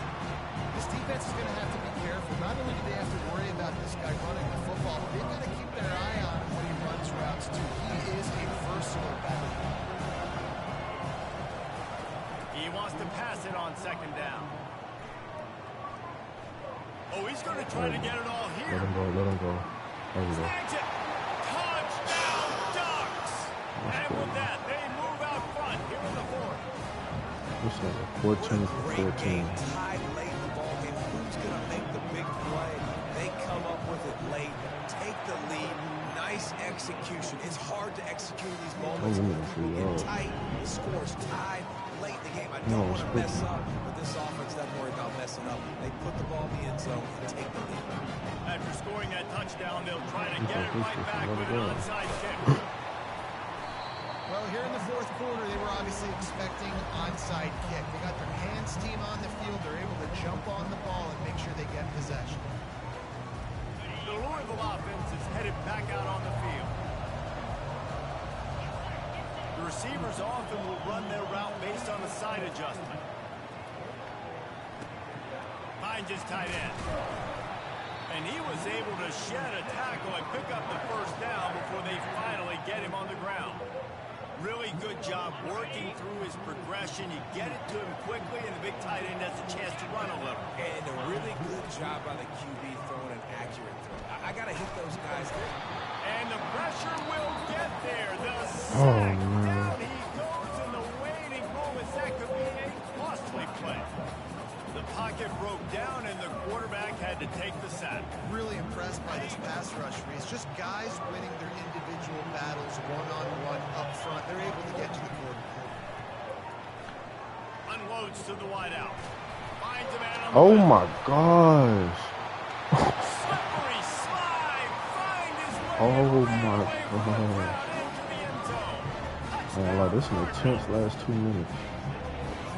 This defense is going to have to be careful. Not only do they have to worry about this guy running the football, but they've got to keep their eye on him when he runs routes, too. He is a versatile back. He wants to pass it on second down. Oh, he's going to try to get it all here. Let him go. There we go. Snags it. Touchdown, Ducks. And with that, they move out front here in the fourth. What's that? 14 for 14. Take the lead. Nice execution. It's hard to execute in these moments. People get tight. The score's tied late in the game. I don't want to mess up, but this offense doesn't worry about messing up. They put the ball in the end zone and take the lead. After scoring that touchdown, they'll try to get it right back with an onside kick. Well, here in the fourth quarter, they were obviously expecting onside kick. They got their hands team on the field. They're able to jump on the ball and make sure they get possession. The Louisville offense is headed back out on the field. The receivers often will run their route based on a side adjustment. Finds his tight end. And he was able to shed a tackle and pick up the first down before they finally get him on the ground. Really good job working through his progression. You get it to him quickly, and the big tight end has a chance to run a little. And a really good job by the QB throwing an accurate throw. I got to hit those guys there. And the pressure will get there. The sack down he goes in the waiting moments. That could be a costly play. The pocket broke down, and the quarterback had to take the sack. Really impressed by this pass rush, Reese. Just guys winning their individual battles one-on-one up front. They're able to get to the quarterback. Unloads to the wideout. Finds a man on the Oh my gosh. slippery slide. Find his way Oh away my from the God. crowd into the end zone. Man, like, this is an intense last 2 minutes.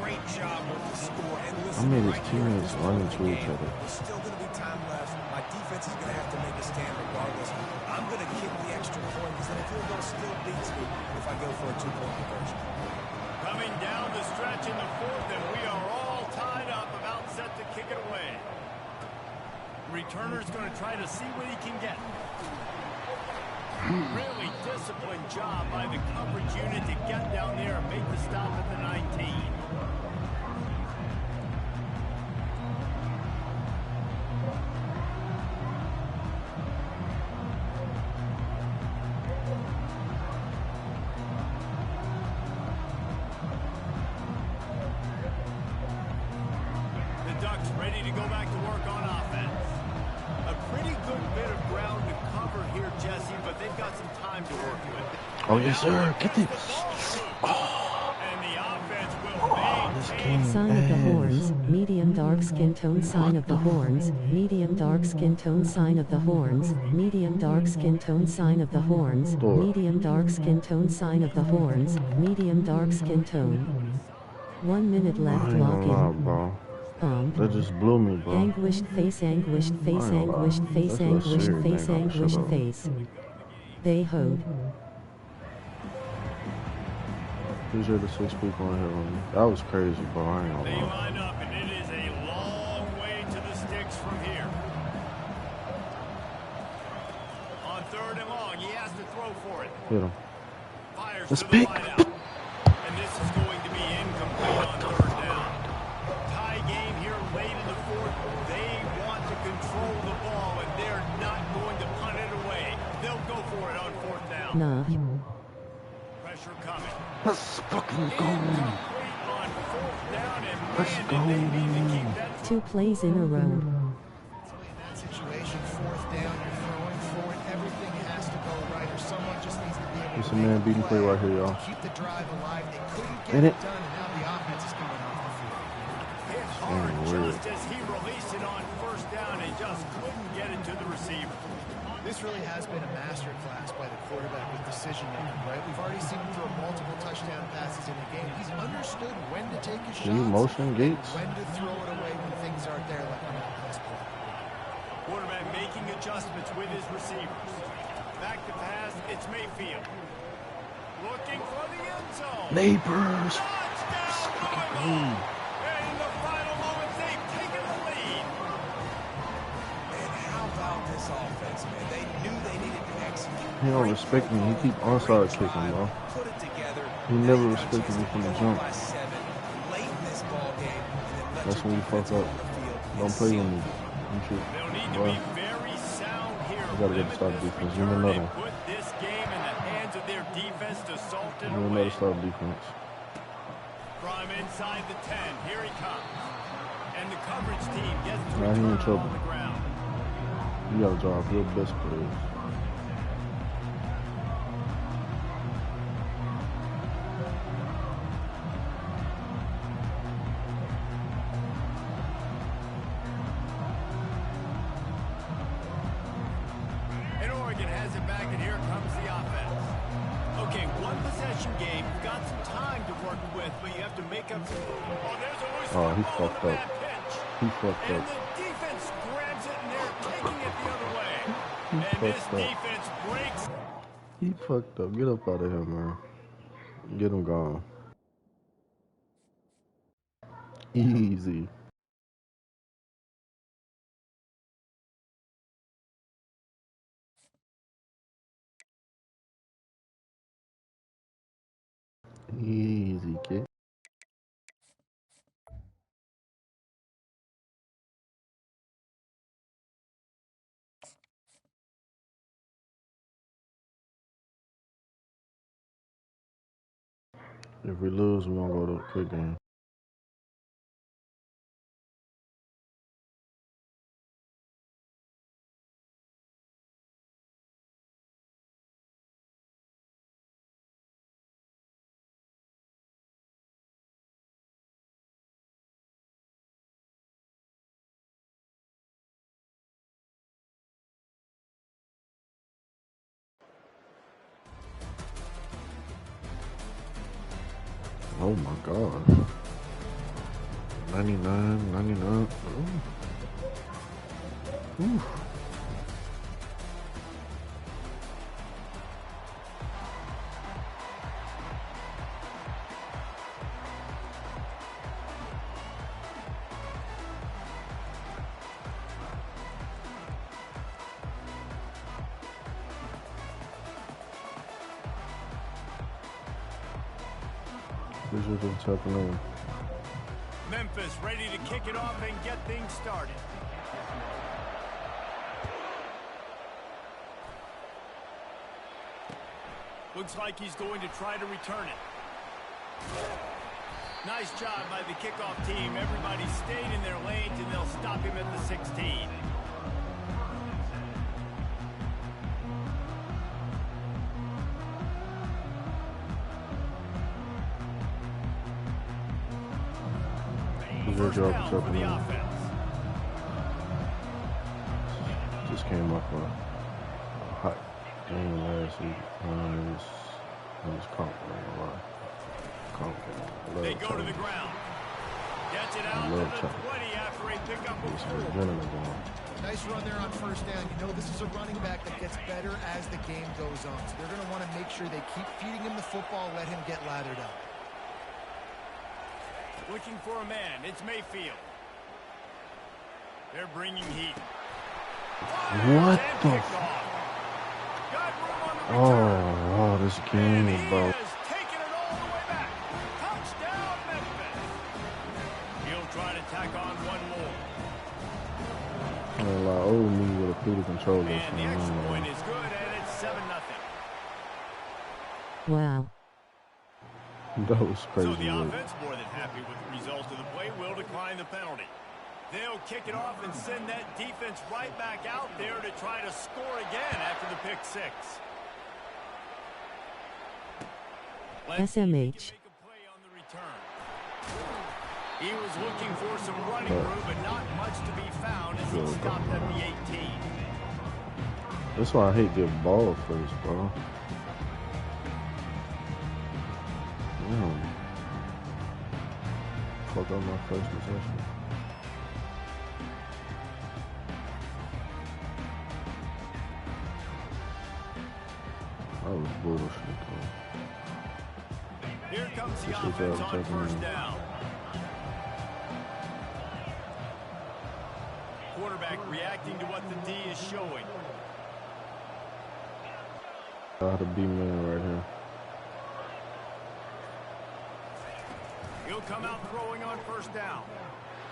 Great job with the score. And listen, I made his right teammates here, running to game. each other. There's still going to be time left. My defense is going to have to make a stand regardless. I'm going to kick the extra point because then field goal still beats me if I go for a 2-point conversion. Coming down the stretch in the fourth, and we are all tied up, about set to kick it away. Returner's going to try to see what he can get. Really disciplined job by the coverage unit to get down there and make the stop at the 19. The Ducks ready to go back to work on offense. A pretty good bit of ground to cover here, Jesse, but they've got some time to work with. Oh, yes, sir. Get this. And the offense will maintain. Sign of the horns, medium dark skin tone sign of the horns, medium dark skin tone sign of the horns, medium dark skin tone sign of the horns, medium dark skin tone sign of the horns, medium dark skin tone. 1 minute left, I ain't lock gonna lie, in. bro. Bomb. That just blew me, bro. Anguished face, anguished face, I ain't gonna lie. anguished face, That's a anguished serious face, thing, bro. Shut anguished up. face. They hoed. Appreciate the 6 people in here with me. That was crazy, bro. I ain't They gonna lie. line up, and it is a long way to the sticks from here. On third and long, he has to throw for it. Hit him. Fires Let's to the pick. wideout. And this is going to be incomplete on third down. Tie game here late in the fourth. They want to control the ball, and they're not going to punt it away. They'll go for it on fourth down. down. Nah. Pressure coming. Let's fucking go. Incomplete on 4th down, and Let's man, go. did they need to keep that. 2 plays in a row. In that situation, 4th down, you're throwing for it. Everything has to go right, or someone just needs to be able It's to a man make beating a play right here, y'all. keep the drive alive. They couldn't get Ain't it it? done, and now the offense is coming off the field. Hit hard just as he released it on 1st down and just couldn't get it to the receiver. This really has been a master class by the quarterback with decision making, right? We've already seen him throw multiple touchdown passes in the game. He's understood when to take his shots Can you motion, and Gates? when to throw it away when things aren't there, like on this play. Quarterback making adjustments with his receivers. Back to pass, it's Mayfield. Looking for the end zone. Neighbors. Touchdown, Louisville! And in the final moments, they've taken the lead. And how about this offense, man? They knew they needed to execute. He don't respect me. He keep onside kicking, bro. Put it together. He never respected me from the jump. By 7 late in this ball game, and then let That's your when you fuck defense up. on the field and Don't play seal with it. me. You should. They'll need to Bro. be very sound here. You gotta get Limit stop this defense. You return know and that. put this game in the hands of their defense to salt it You away. know to stop defense. From inside the 10, here he comes. And the coverage team gets to Now he in return trouble. on the ground. You gotta drop your best players. And Oregon has it back, and here comes the offense. Okay, one possession game. You've got some time to work with, but you have to make up. Oh, there's always Oh, he ball fucked on up. that pitch. He fucked And up. the defense grabs it, and they're taking it the other way. He And this fucked up. defense breaks. He fucked up. Get up out of here, man. Get him gone. Easy. Easy, kid. If we lose, we're gonna go to a quick game. Oh my god. 99, 99. Ooh. Ooh. Visual just tapping in. Memphis ready to kick it off and get things started. Looks like he's going to try to return it. Nice job by the kickoff team. Everybody stayed in their lanes, and they'll stop him at the 16. Visual First drop down is for tapping the in. offense. Just came off a hot game last week. It was confident a lot. Confident. They go to the ground. Gets it out to love the chopping. 20 after a pickup of It's 4. adrenaline going. Nice run there on 1st down. You know this is a running back that gets better as the game goes on. So they're going to want to make sure they keep feeding him the football, let him get lathered up. Looking for a man. It's Mayfield. They're bringing heat. What And the picked off. Got room on the return. Oh, this game And is he about. is taking it all the way back. Touchdown, Memphis. He'll try to tack on one more. Old me with a pretty controller. And the extra point is good, and it's 7-0. Wow. That was crazy. So the offense, more than happy with the result of the play, will decline the penalty. They'll kick it off and send that defense right back out there to try to score again after the pick six. SMH. He was looking for some running room, but not much to be found as he stopped at the 18. That's why I hate the ball first, bro. Damn. Fuck up my first possession. That was bullshit, though. Here comes the offense on first down. Quarterback reacting to what the D is showing. Got a B-man right here. He'll come out throwing on first down.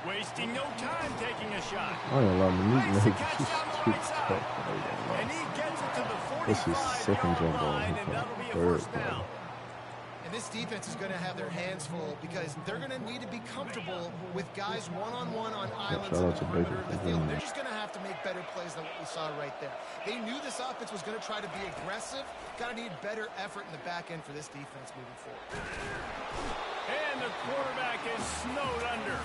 Wasting no time taking a shot. I ain't allowed to meet Nice catch down the right side. And he gets it to the 45-yard line, and that'll be a first down. And this defense is going to have their hands full because they're going to need to be comfortable with guys one-on-one on islands in the perimeter of the field. They're just going to have to make better plays than what we saw right there. They knew this offense was going to try to be aggressive. Got to need better effort in the back end for this defense moving forward. And the quarterback is snowed under.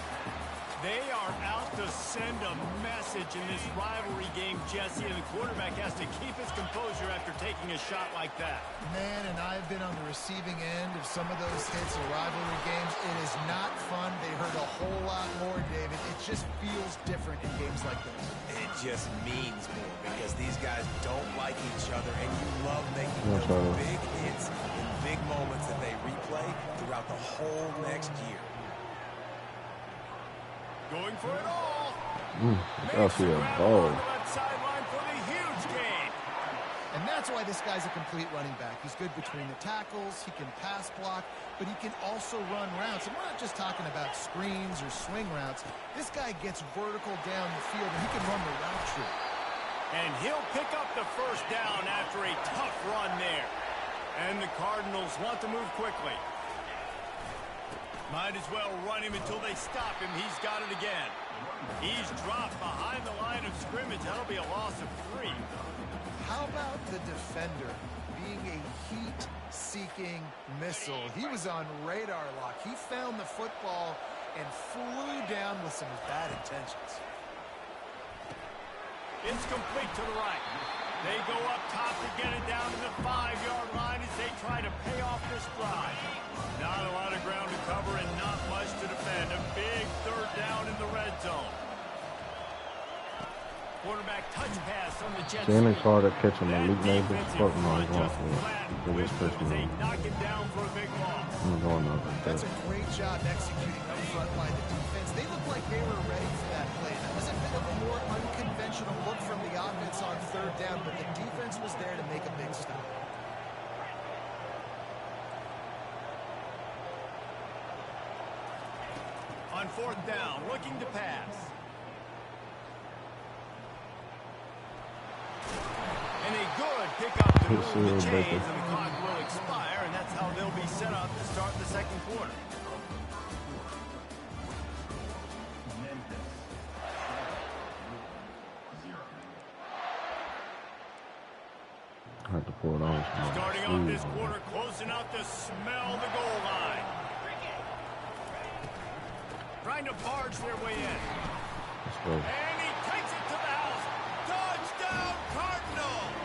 They are out to send a message in this rivalry game, Jesse, and the quarterback has to keep his composure after taking a shot like that. Man, and I've been on the receiving end of some of those hits of rivalry games. It is not fun. They hurt a whole lot more, David. It just feels different in games like this. It just means more because these guys don't like each other, and you love making those big hits in big moments that they replay throughout the whole next year. Going for it all. I see a ball. Sideline for the huge game. And that's why this guy's a complete running back. He's good between the tackles. He can pass block, but he can also run routes. And we're not just talking about screens or swing routes. This guy gets vertical down the field, and he can run the route tree. And he'll pick up the first down after a tough run there. And the Cardinals want to move quickly. Might as well run him until they stop him. He's got it again. He's dropped behind the line of scrimmage. That'll be a loss of 3. How about the defender being a heat-seeking missile? He was on radar lock. He found the football and flew down with some bad intentions. It's complete to the right. They go up top to get it down to the 5-yard line as they try to pay off this drive. Not a lot of ground to cover and not much to defend. A big third down in the red zone. Quarterback touch pass on the Jets. Shannon called that catch on Malik Neighbors. Fuck no, I'm going for it. They knock it down for a big loss. I'm going over That's a great job executing up front by the defense. They looked like they were ready for that play. That was a bit of a more unconventional look from the offense on third down, but the defense was there to make a big stop. On fourth down, looking to pass. And a good pickup to move the chains, and the clock will expire, and that's how they'll be set up to start the second quarter. I have to pull it on. Starting off this quarter, close enough to smell the goal line. Trying to barge their way in. Let's go. And he takes it to the house. Touchdown, Cardinals!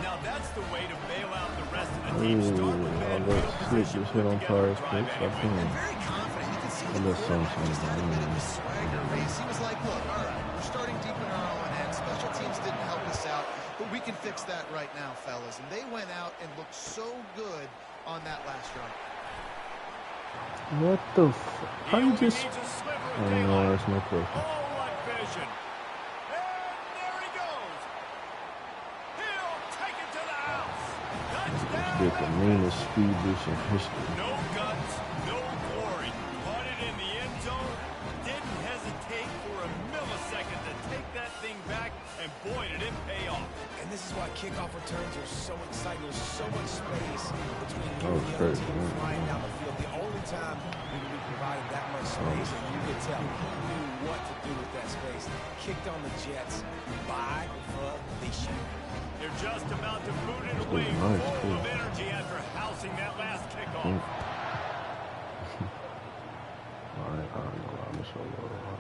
Now that's the way to bail out the rest of the team. Start with bad field position. Just hit on Tyrus, please. Stop playing. Very confident. You can see I love some just had a bit of a swagger race. He was like, look, all right, we're starting deep in our own end. Special teams didn't help us out, but we can fix that right now, fellas. And they went out and looked so good on that last run. What the fuck? How you just... Oh, no, that's no question. Oh, what vision. And there he goes. He'll take it to the house. Touchdown. Get the meanest speed boost in history. No guts, no glory. Caught it in the end zone. Didn't hesitate for a millisecond to take that thing back, and boy, did it pay off. And this is why kickoff returns are so exciting. There's so much space between you Oh, and the other great. team flying down the field. The only time we provided that much space, and you could tell he knew what to do with that space. Kicked on the Jets by Felicia. They're just about to boot it away, nice, full of energy after housing that last kickoff.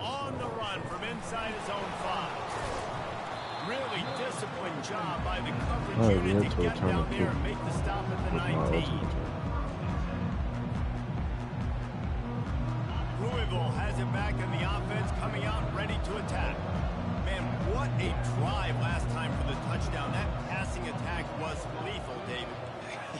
On the run from inside his own 5. Really disciplined job by the coverage unit to get down there and make the stop at the 19. Louisville has it back in the offense, coming out ready to attack. Man, what a drive last time for the touchdown. That passing attack was lethal, David.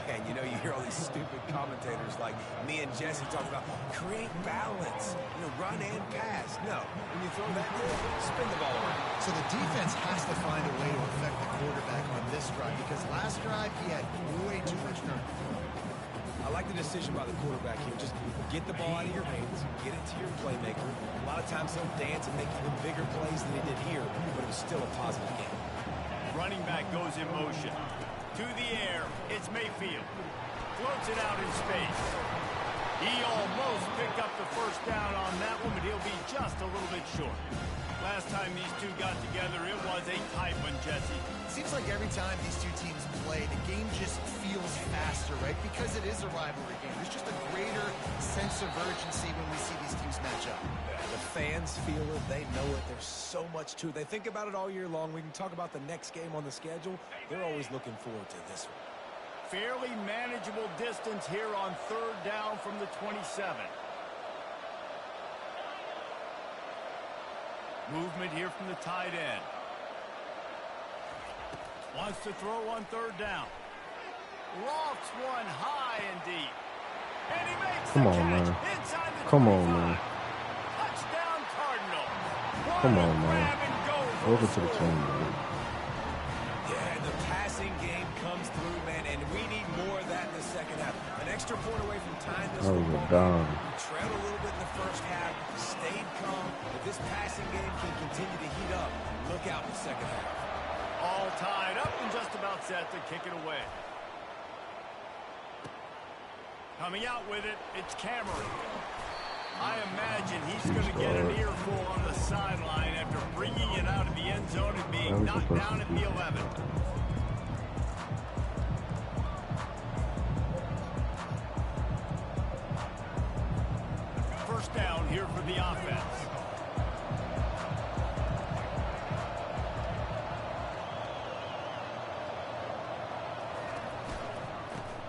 Yeah, and you know, you hear all these stupid commentators like me and Jesse talking about create balance, run and pass. No, when you throw that good, spin the ball around. So the defense has to find a way to affect the quarterback on this drive because last drive he had way too much turnover. I like the decision by the quarterback here. Just get the ball out of your hands, get it to your playmaker. A lot of times he'll dance and make even bigger plays than he did here, but it was still a positive game. Running back goes in motion. To the air, it's Mayfield. Floats it out in space. He almost picked up the first down on that one, but he'll be just a little bit short. Last time these two got together, it was a tight one, Jesse. Seems like every time these two teams play, the game just feels faster, right? Because it is a rivalry game. There's just a greater sense of urgency when we see these teams match up. The fans feel it. They know it. There's so much to it. They think about it all year long. We can talk about the next game on the schedule. They're always looking forward to this one. Fairly manageable distance here on third down from the 27. Movement here from the tight end. Wants to throw on third down. Lofts one high and deep. And he makes the catch inside the 25. Come on, man. Touchdown, Cardinal. Come on, man. Over to the team, man. Yeah, the passing game comes through, man, and we need more of that in the second half. An extra point away from tying this football game. We trailed a little bit in the first half, stayed calm. If this passing game can continue to heat up, look out in the second half. All tied up and just about set to kick it away. Coming out with it, it's Cameron. I imagine he's going to get an earful on the sideline after bringing it out of the end zone and being knocked down at the 11. First down here for the offense.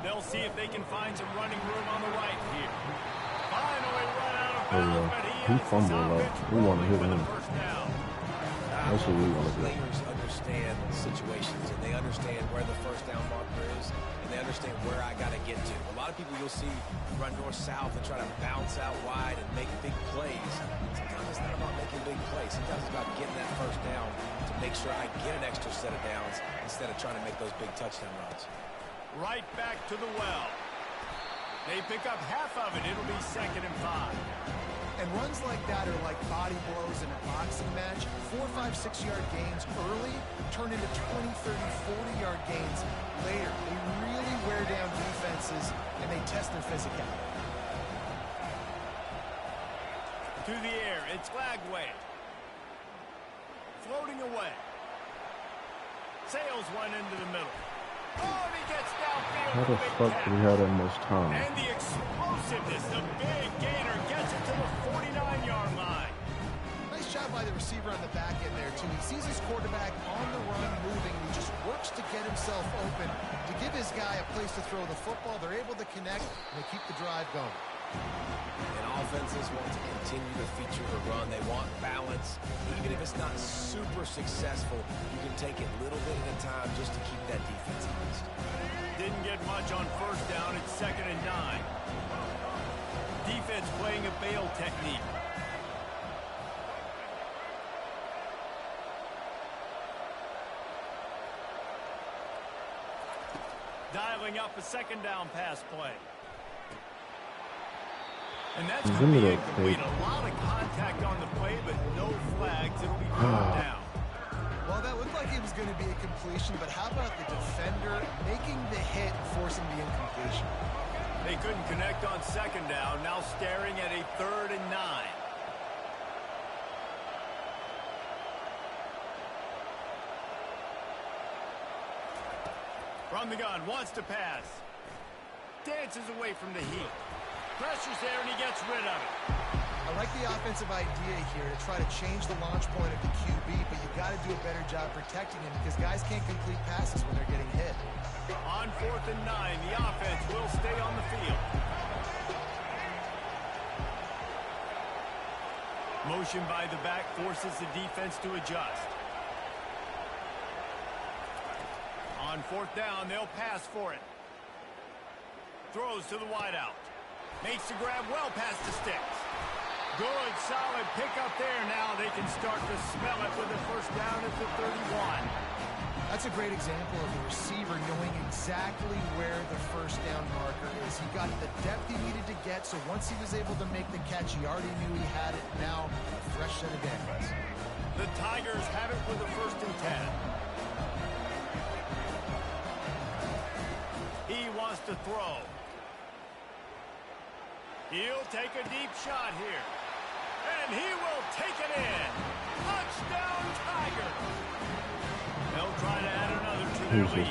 They'll see if they can find some running room on the right here. Finally run out of bounds, but he fumbled a lot. We want to hit him. That's what we want to do. Players understand situations, and they understand where the first down marker is, and they understand where I got to get to. A lot of people you'll see run north-south and try to bounce out wide and make big plays. Sometimes it's not about making big plays. Sometimes it's about getting that first down to make sure I get an extra set of downs instead of trying to make those big touchdown runs. Right back to the well. They pick up half of it. It'll be 2nd and 5. And runs like that are like body blows in a boxing match. 4, 5, 6-yard gains early turn into 20, 30, 40-yard gains later. They really wear down defenses, and they test their physicality. To the air, it's Lagway. Floating away. Sails one into the middle. Oh, and he gets downfield. How the fuck did he have that much time? And the explosiveness, the big gainer gets it to the 49-yard line. Nice job by the receiver on the back end there, too. He sees his quarterback on the run moving, and he just works to get himself open to give his guy a place to throw the football. They're able to connect, and they keep the drive going. And offenses want to continue to feature the run. They want balance. Even if it's not super successful, you can take it little bit at a time just to keep that defense honest. Didn't get much on first down. It's 2nd and 9. Defense playing a bail technique. Dialing up a 2nd down pass play. And that's going to be incomplete. A lot of contact on the play, but no flags. It'll be third down. Well, that looked like it was going to be a completion, but how about the defender making the hit and forcing the incompletion? They couldn't connect on second down, now staring at a 3rd and 9. From the gun, wants to pass. Dances away from the heat. Pressure's there, and he gets rid of it. I like the offensive idea here to try to change the launch point of the QB, but you got to do a better job protecting him because guys can't complete passes when they're getting hit. On 4th and 9, the offense will stay on the field. Motion by the back forces the defense to adjust. On 4th down, they'll pass for it. Throws to the wideout. Makes the grab well past the sticks. Good, solid pickup there. Now they can start to smell it with a first down at the 31. That's a great example of a receiver knowing exactly where the first down marker is. He got the depth he needed to get, so once he was able to make the catch, he already knew he had it. Now, a fresh set of dangles. The Tigers have it with a 1st and 10. He wants to throw. He'll take a deep shot here. And he will take it in. Touchdown, Tigers. They'll try to add another to their lead.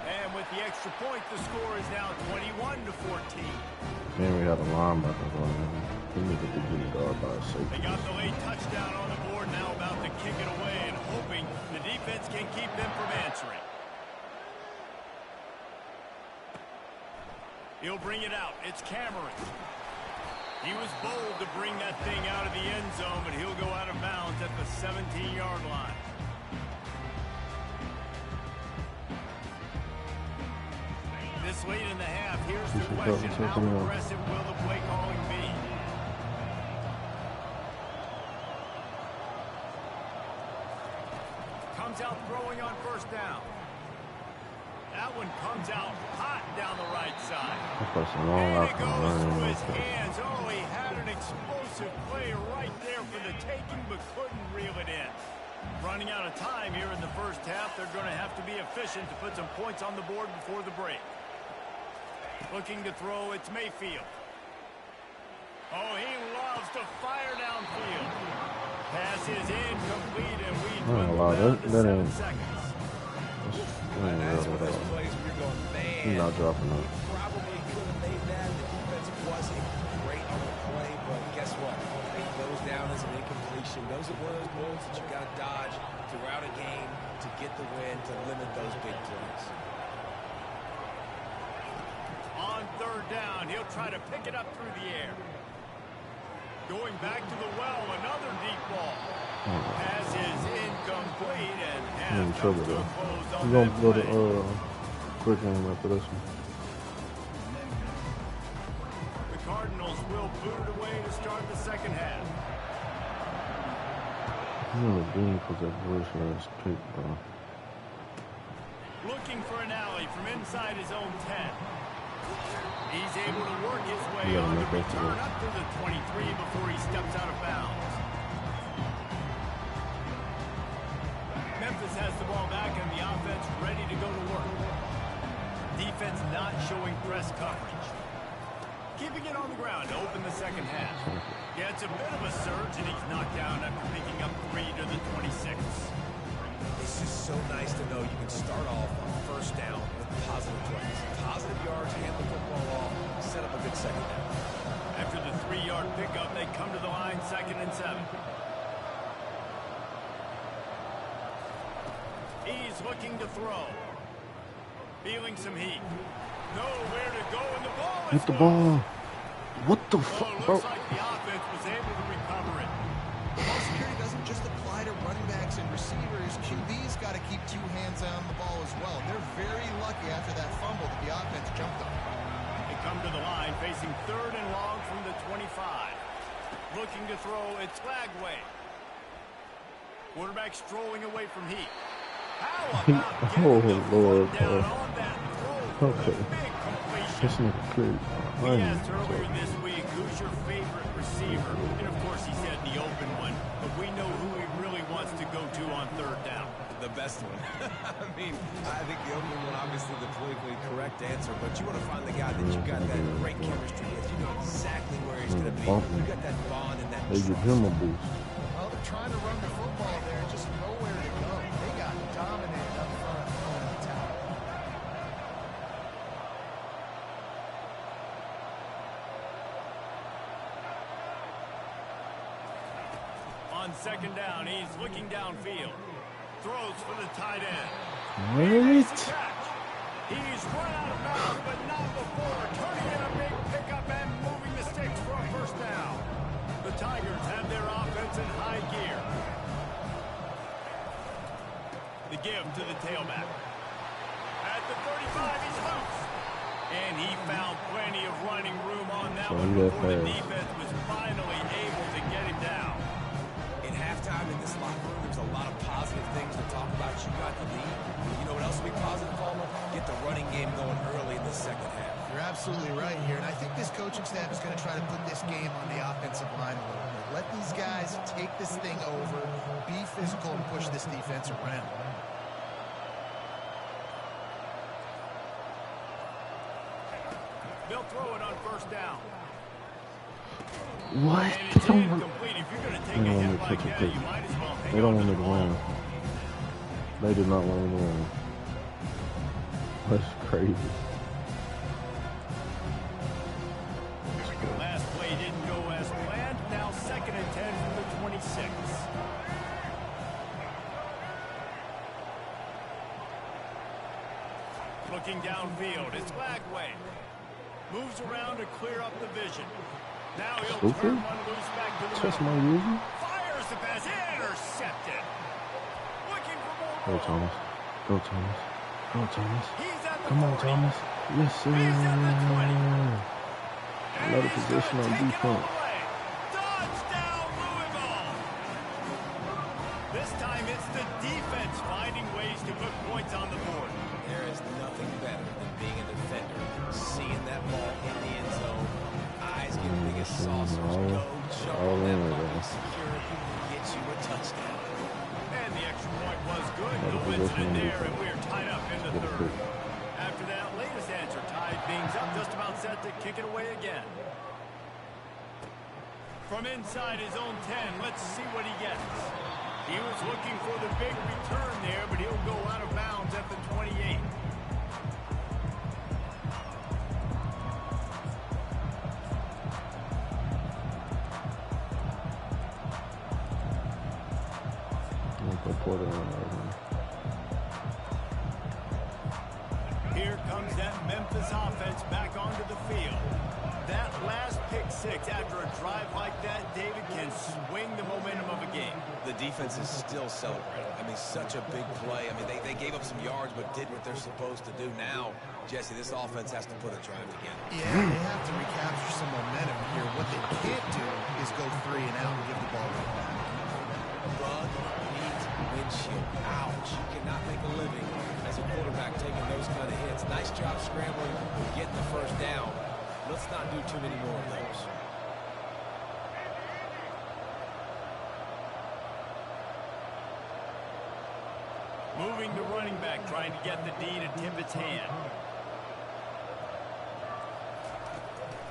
And with the extra point, the score is now 21-14. Man, we had a linebacker going in. He needed to get guard by a safety. They got the late touchdown on the board, now about to kick it away and hoping the defense can keep them from answering. He'll bring it out. It's Cameron. He was bold to bring that thing out of the end zone, but he'll go out of bounds at the 17-yard line. This late in the half, here's the question. How aggressive will the play calling be? Comes out throwing on 1st down. That one comes out hot down the right side. And it goes to his hands. Oh, he had an explosive play right there for the taking, but couldn't reel it in. Running out of time here in the first half. They're going to have to be efficient to put some points on the board before the break. Looking to throw, it's Mayfield. Oh, he loves to fire downfield. Pass is incomplete, and we dwindle down to 7 seconds. He's not dropping up. Probably could have made that. The defense wasn't great on the play, but guess what? It goes down as an incompletion. Those are one of those balls that you got to dodge throughout a game to get the win, to limit those big plays. On 3rd down, he'll try to pick it up through the air. Going back to the well, another deep ball. Pass is incomplete, and half comes to a close on that play. Quick game after this one. The Cardinals will boot it away to start the second half. I'm gonna bean because that bullshit ass pick, bro. Looking for an alley from inside his own 10. He's able to work his way on the return up to the 23 before he steps out of bounds. Memphis has the ball back and the offense ready to go to work. Defense not showing press coverage. Keeping it on the ground to open the second half. Gets a bit of a surge, and he's knocked down after picking up 3 to the 26. It's just so nice to know you can start off on 1st down with positive plays. Positive yards, hand the football off, set up a good second down. After the 3-yard pickup, they come to the line 2nd and 7. He's looking to throw. Feeling some heat. Nowhere to go, and the ball is Hit the ball. What the fuck, bro? Looks like the offense was able to recover it. Ball security doesn't just apply to running backs and receivers. QB's got to keep 2 hands on the ball as well. They're very lucky after that fumble that the offense jumped on. They come to the line facing 3rd and long from the 25. Looking to throw, it's Flagway. Quarterback strolling away from heat. How about getting Lord, down on that throw for the big completion? This nigga crazy. We asked earlier this week, who's your favorite receiver? And of course he said the open one, but we know who he really wants to go to on third down. The best one. I mean, I think the open one, obviously the politically correct answer, but you want to find the guy that you got that great chemistry with. You know exactly where he's going to be. You got that bond and that They give him a boost. Well, they're trying to run the football there, just nowhere to go. They got dominated up front on the attack. On second down, he's looking downfield. Throws for the tight end. What? He's run out of bounds, but not before turning in a big pickup and moving the sticks for a first down. The Tigers have their offense in high gear. The give to the tailback. At the 35, he's loose. And he found plenty of running room on that one before the defense was finally able to get him down. In halftime in this locker room, there's a lot of positive things to talk about. You got the lead. You know what else will be positive, Palmer? Get the running game going early in the second half. You're absolutely right here, and I think this coaching staff is going to try to put this game on the offensive line a little bit. Let these guys take this thing over, be physical, and push this defense around. They'll throw it on first down. What? And it's incomplete. If you're going to take a hit like that, you might as well hang They don't on want to me the to ball. win. They did not want me to win. That's crazy. Last play didn't go as planned. Now second and 10 from the 26. Looking downfield, it's Lagway. Moves around to clear up the vision. Now he'll turn one loose back to the That's my middle. usual. Fires the pass, intercepted. Looking for more Go room. Thomas. Go Thomas. Go Thomas. He's at the Come on 40. Thomas. Yes sir. He's at the 20. And Another he's position gonna on take it all defense. the way. Touchdown, Louisville. This time it's the defense finding ways to put points on the board. There is nothing better than being a defender, seeing that ball in the end zone, eyes get big as sausage, go jump on that ball, security, get you a touchdown. And the extra point was good. No incident there, and we're tied up in the third. After that latest answer, tied things up, just about set to kick it away again. From inside his own 10, let's see what he gets. He was looking for the big return there, but he'll go out of bounds at the 28. Here comes that Memphis offense back onto the field. That last pick six after a drive like that, David, can swing the momentum of a game. The defense is still celebrating. I mean, such a big play. I mean, they gave up some yards but did what they're supposed to do. Now, Jesse, this offense has to put a drive together. Yeah, they have to recapture some momentum here. What they can't do is go 3 and out and give the ball right back. Run, meet, windshield. Ouch. You cannot make a living as a quarterback taking those kind of hits. Nice job scrambling, getting the first down. Let's not do too many more of those. Moving the running back, trying to get the D to Tippett's hand.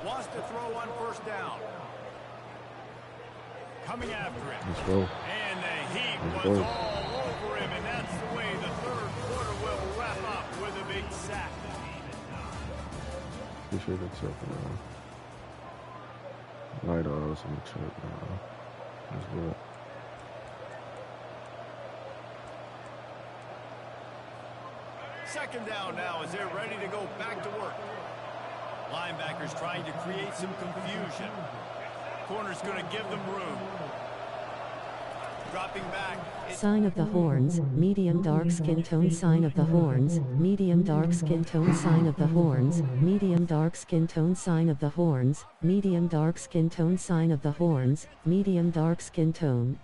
Wants to throw on first down. Coming after it. Let's go. And the heat Let's was go. all over him, and that's the way the third quarter will wrap up with a big sack. Appreciate it, man. Night odds in the chat, man. That's good. Second down now as they're ready to go back to work. Linebackers trying to create some confusion. Corner's going to give them room. Dropping back. Sign of the horns, medium dark skin tone sign of the horns, medium dark skin tone sign of the horns, medium dark skin tone sign of the horns, medium dark skin tone sign of the horns, medium dark skin tone.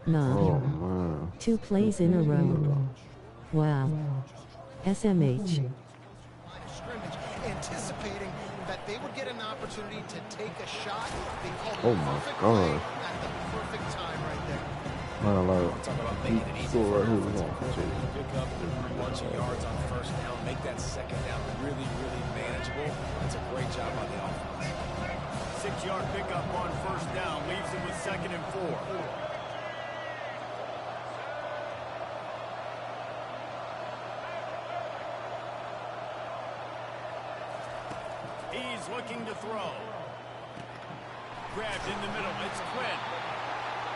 Nah. Oh, man. 2 plays in a row. Wow. SMH. Scrimmage, anticipating that they would get an opportunity to take a shot. They called Oh the my perfect God. play at the perfect time right there. Man, like, Talk about making it easy score for right here. offense. We're going to Pick up a bunch of yards on first down, make that second down really, really manageable. That's a great job by the offense. 6-yard pickup on first down leaves them with 2nd and 4. He's looking to throw. Grabbed in the middle. It's Quinn.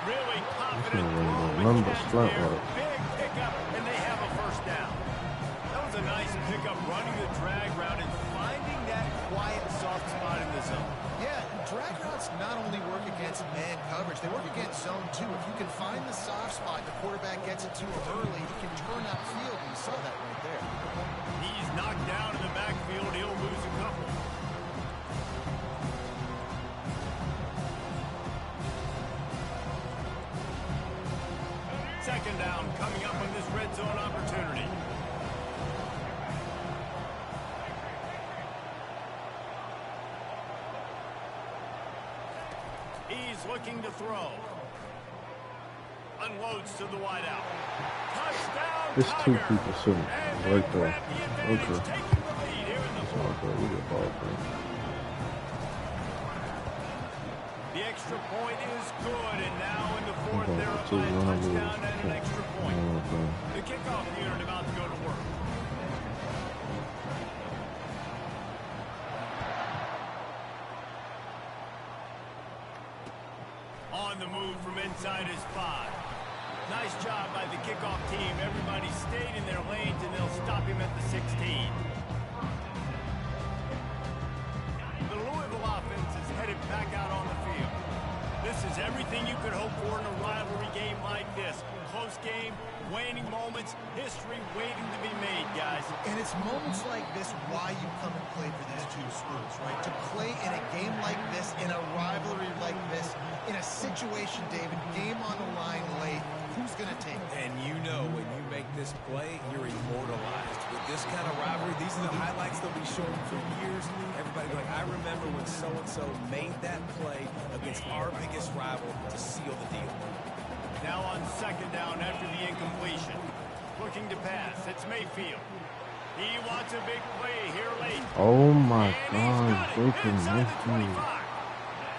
Really confident throw and catch there. Big pickup, and they have a first down. That was a nice pickup, running the drag route and finding that quiet, soft spot in the zone. Yeah, drag routes not only work against man coverage, they work against zone too. If you can find the soft spot, the quarterback gets it to him early, he can turn upfield. You saw that right there. He's knocked down in the backfield. He'll lose a couple. Second down coming up on this red zone opportunity. He's looking to throw. Unloads to the wideout. Touchdown, It's two Tiger. people sitting And right they there. grab the advantage, Okay. taking the lead here in the It's fourth. all good. We get ball play. The extra point is good, and now in the fourth, going they're for up two. by a We're gonna lose. touchdown and an extra point. Okay. The kickoff unit about to go to work. On the move from inside his 5. Nice job by the kickoff team. Everybody stayed in their lanes, and they'll stop him at the 16. The Louisville offense is headed back out on the field. This is everything you could hope for in a rivalry game like this. Close game, waning moments, history waiting to be made, guys. And it's moments like this why you come and play for these two schools, right? To play in a game like this, in a rivalry like this, in a situation, David, game on the line late, who's going to take it? And you know when you make this play, you're immortalized. With this kind of rivalry, these are the highlights they'll be showing for years. Everybody going, I remember when so-and-so made that play against our biggest rival to seal the deal. Now on second down after the incompletion. Looking to pass. It's Mayfield. He wants a big play here late. Oh my And God, he's got it Baker inside the Mayfield. 25.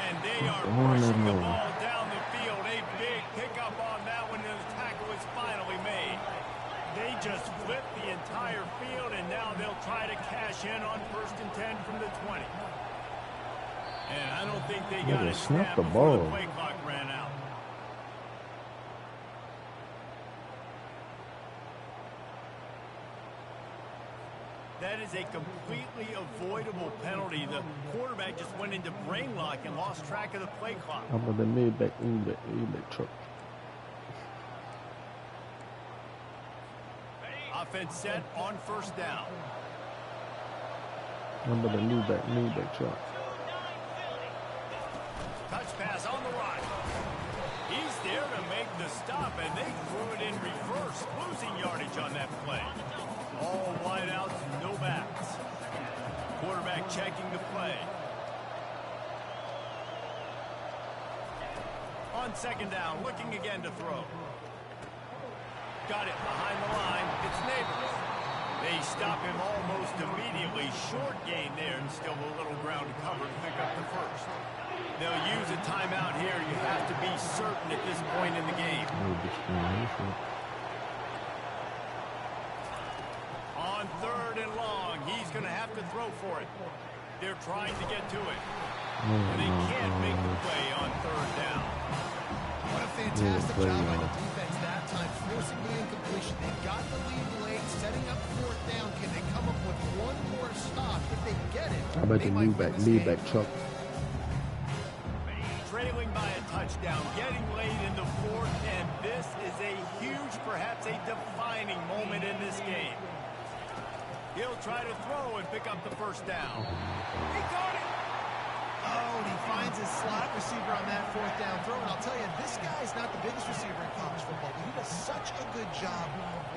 And they are going pushing the in ball down the field. A big pickup on that one, and the tackle is finally made. They just flipped the entire field, and now they'll try to cash in on 1st and 10 from the 20. And I don't think they got a snap snap the before ball. the play clock ran out. That is a completely avoidable penalty. The quarterback just went into brain lock and lost track of the play clock. How about the mid-back truck? Offense set on first down. How about the mid-back truck? Touch pass on the right. He's there to make the stop, and they threw it in reverse, losing yardage on that play. All wideouts, no backs. Quarterback checking the play. On second down, looking again to throw. Got it behind the line. It's Neighbors. They stop him almost immediately. Short gain there, and still a little ground to cover to pick up the first. They'll use a timeout here. You have to be certain at this point in the game. On third and long, he's going to have to throw for it. They're trying to get to it. And they can't make the play on third down. What a fantastic job by the defense that time, forcing the incompletion. They got the lead late, setting up 4th down. Can they come up with one more stop? If they get it, How about the mid-back truck? Trailing by a touchdown, getting late in the 4th, and this is a huge, perhaps a defining moment in this game. He'll try to throw and pick up the first down. He got it! Oh, and he finds his slot receiver on that 4th down throw. And I'll tell you, this guy's not the biggest receiver in college football, but he does such a good job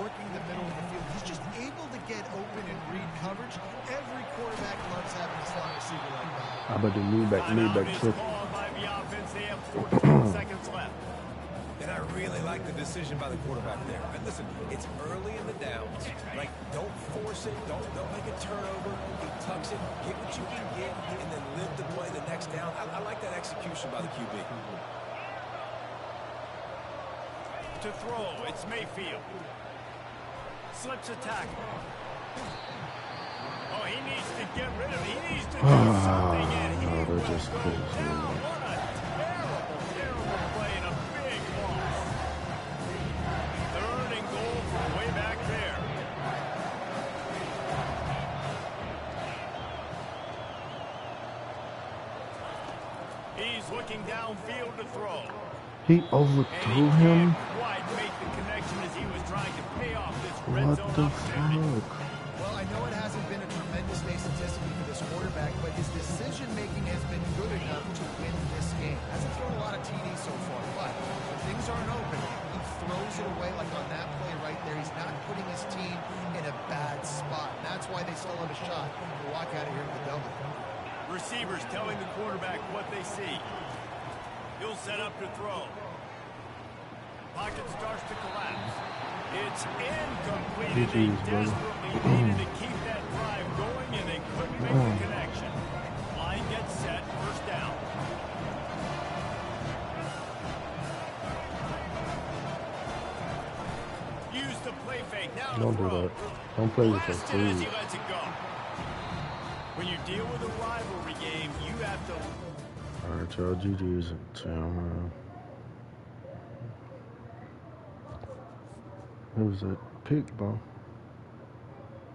working the middle of the field. He's just able to get open and read coverage. Every quarterback loves having a slot receiver like that. I bet the need back Timeout is trick. called by the offense. They have 14 seconds left. And I really like the decision by the quarterback there. And listen, it's early in the downs. Like, don't force it. Don't make a turnover. He tucks it. Get what you can get, and then live to play the next down. I like that execution by the QB. To throw, it's Mayfield. Slips a tackle. Oh, he needs to get rid of it. He needs to do something, and he will go down. What a terrible play and a big loss. Third and goal from way back there. He's looking downfield to throw. He overthrew him. Quite make the connection as he was trying to pay off this red What zone the opportunity. fuck? Well, I know it hasn't been a tremendous day statistically for this quarterback, but his decision-making has been good enough to win this game. Hasn't thrown a lot of TDs so far, but when things aren't open, he throws it away like on that play right there. He's not putting his team in a bad spot. And that's why they still have a shot to walk out of here with a double. Receivers telling the quarterback what they see. He'll set up to throw. Pocket starts to collapse. It's incomplete, and they desperately needed to keep that drive going, and they couldn't make the connection. Line gets set, first down. Use the play fake. Now Don't do that. Don't play with your Blasted as he food. lets it go. When you deal with a rivalry game, you have to... All right, y'all. GG's. It was a pick, bro.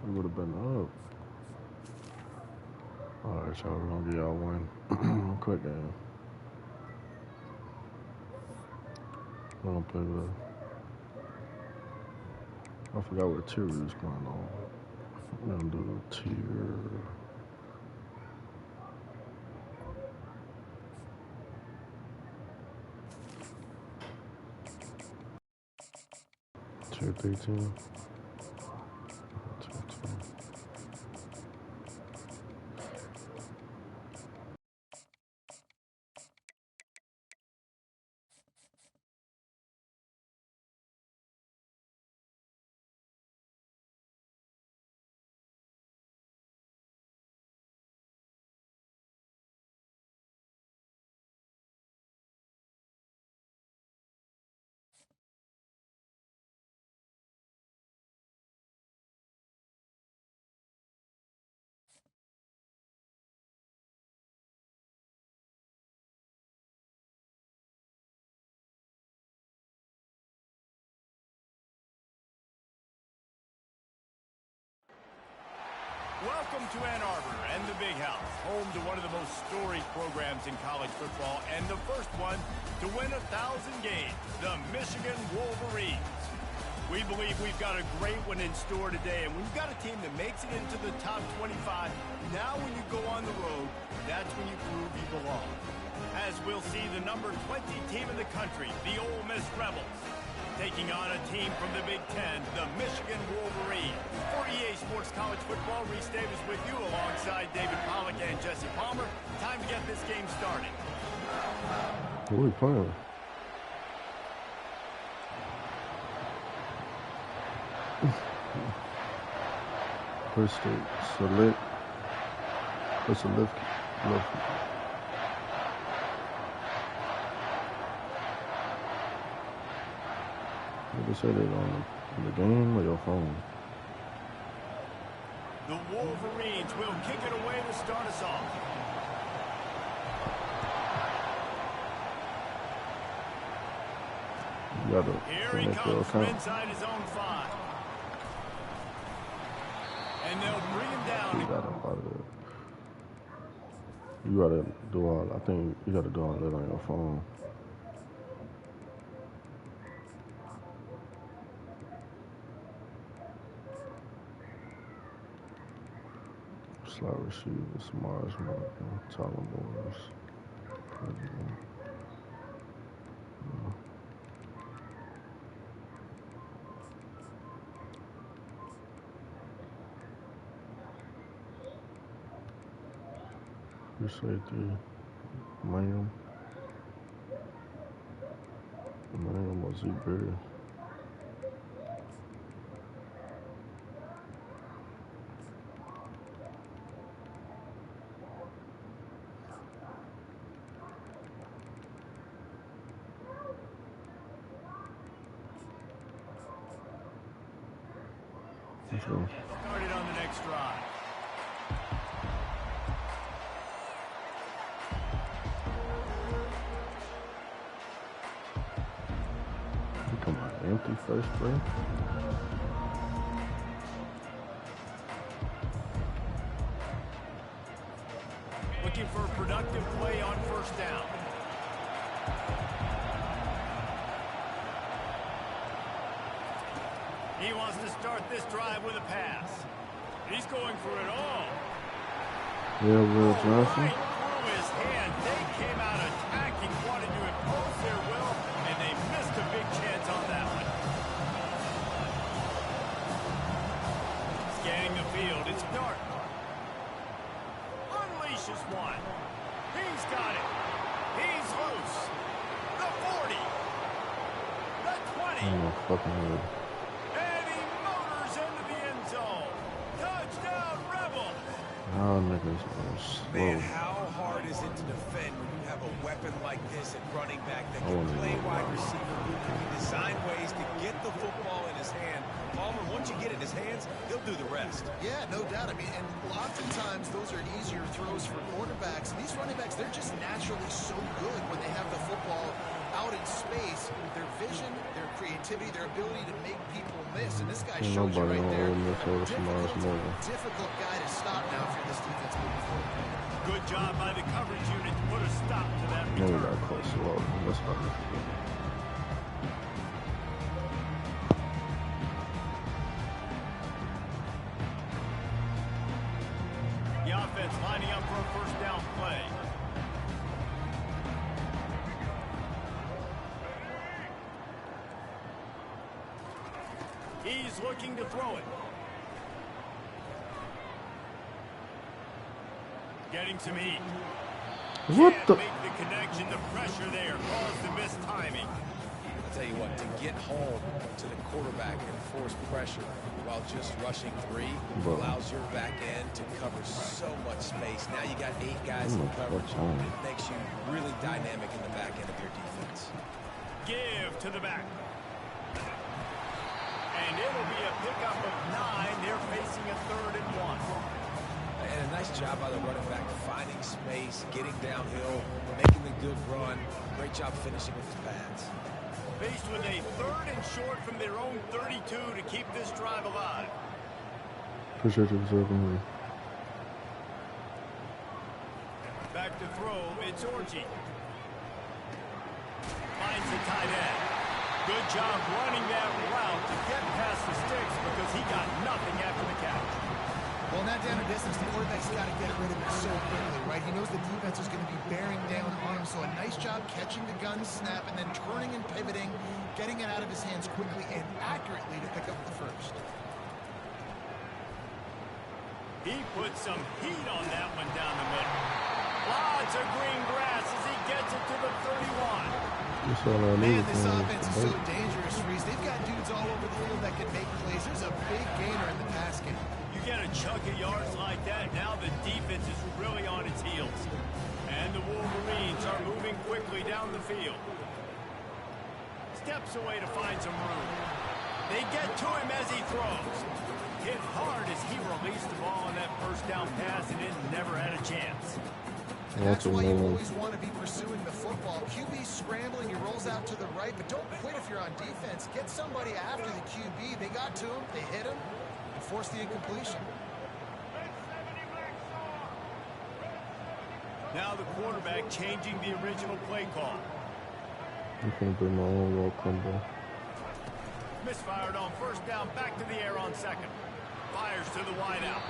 We would have been up. All right, y'all. We're gonna get y'all one. Quick game. We're gonna play with. I forgot what tier we was playing on. We're gonna do the tier. Tier 13. Tier 2. Welcome to Ann Arbor and the Big House, home to one of the most storied programs in college football, and the first one to win 1,000 games, the Michigan Wolverines. We believe we've got a great one in store today, and when you've got a team that makes it into the top 25, now when you go on the road, that's when you prove you belong. As we'll see, the number 20 team in the country, the Ole Miss Rebels, taking on a team from the Big Ten, the Michigan Wolverines. For EA Sports College Football, Reese Davis with you alongside David Pollack and Jesse Palmer. Time to get this game started. What are we playing? Push the select. Push the left. You said it on the game or your phone? The Wolverines will kick it away to start us off. Here he comes from inside his own 5. And they'll bring him down. You gotta do all. I think you gotta do all that on your phone. Slot receiver, Mars marking, Tyler Morris, President. Appreciate the ma'am. Ma'am was Berry. Let's go. Started on the next drive. Come on, empty first play. Looking for a productive play on first down. He wants to start this drive with a pass. He's going for it all. Yeah, Will Johnson. Right through his hand. They came out attacking, wanted to impose their will, and they missed a big chance on that one. Scanning the field, it's dark. Unleashes one. He's got it. He's loose. The 40. The 20. Oh my fucking head. And he motors into the end zone. Touchdown, Rebels. Oh, niggas are slow. Man, how hard is it to defend when you have a weapon like this at running back that can play wide receiver, who can design ways to get the football in his hand? Palmer, once you get it in his hands, he'll do the rest. Yeah, no doubt. I mean, and oftentimes those are easier throws for quarterbacks. And these running backs, they're just naturally so good when they have the football out in space. Their vision, their creativity, their ability to make people miss. And this guy shows you right there. Difficult guy to stop now if you're this defense moving forward. Good job by the coverage unit to put a stop to that No, we return. got close slow. That's not good. The offense lining up for a first down play. He's looking to throw it. Getting some heat. What Can't the? make the connection. The pressure there caused the missed timing. I'll tell you what, to get home to the quarterback and force pressure while just rushing three allows your back end to cover so much space. Now you got 8 guys in coverage. It makes you really dynamic in the back end of your defense. Give to the back. And it'll be a pickup of 9. They're facing a 3rd and 1. And a nice job by the running back finding space, getting downhill, making the good run. Great job finishing with his pads. Faced with a 3rd and short from their own 32 to keep this drive alive. Appreciate you for serving me. Back to throw, it's Orgy. Finds the tight end. Good job running that route to get past the sticks because he got nothing after the catch. Well, not down a distance, the quarterback's got to get rid of it so quickly, right? He knows the defense is going to be bearing down on him, so a nice job catching the gun snap and then turning and pivoting, getting it out of his hands quickly and accurately to pick up the first. He put some heat on that one down the middle. Lots of green grass as he gets it to the 31. Man, this offense is so dangerous, Reese. They've got dudes all over the field that can make plays. There's a big gainer in the pass game. You get a chunk of yards like that, now the defense is really on its heels. And the Wolverines are moving quickly down the field. Steps away to find some room. They get to him as he throws. Hit hard as he released the ball on that first down pass and it never had a chance. That's why you always want to be pursuing the football. QB scrambling, he rolls out to the right, but don't quit if you're on defense. Get somebody after the QB. They got to him, they hit him, and forced the incompletion. Now the quarterback changing the original play call. I'm going to bring my own little combo. Misfired on first down, back to the air on second. Fires to the wideout.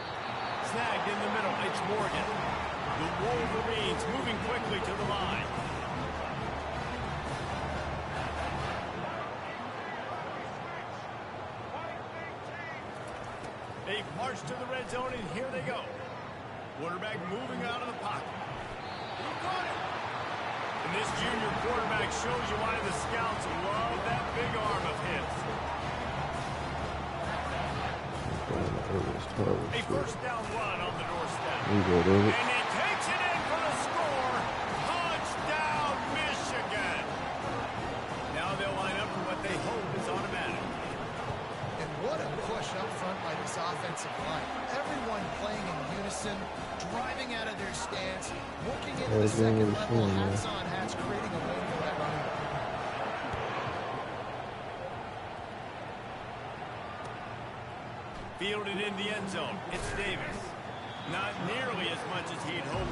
Snagged in the middle, it's Morgan. The Wolverines moving quickly to the line. They march to the red zone, and here they go. Quarterback moving out of the pocket. And this junior quarterback shows you why the scouts love that big arm of his. A first down run on the doorstep. And he takes it in for the score. Touchdown, Michigan. Now they'll line up for what they hope is automatic. And what a push up front by this offensive line. Everyone playing in unison, driving out of their stance, working into the second level, hats on hats, creating a lane for that running back. Fielded in the end zone. It's Davis. Not nearly as much as he'd hoped.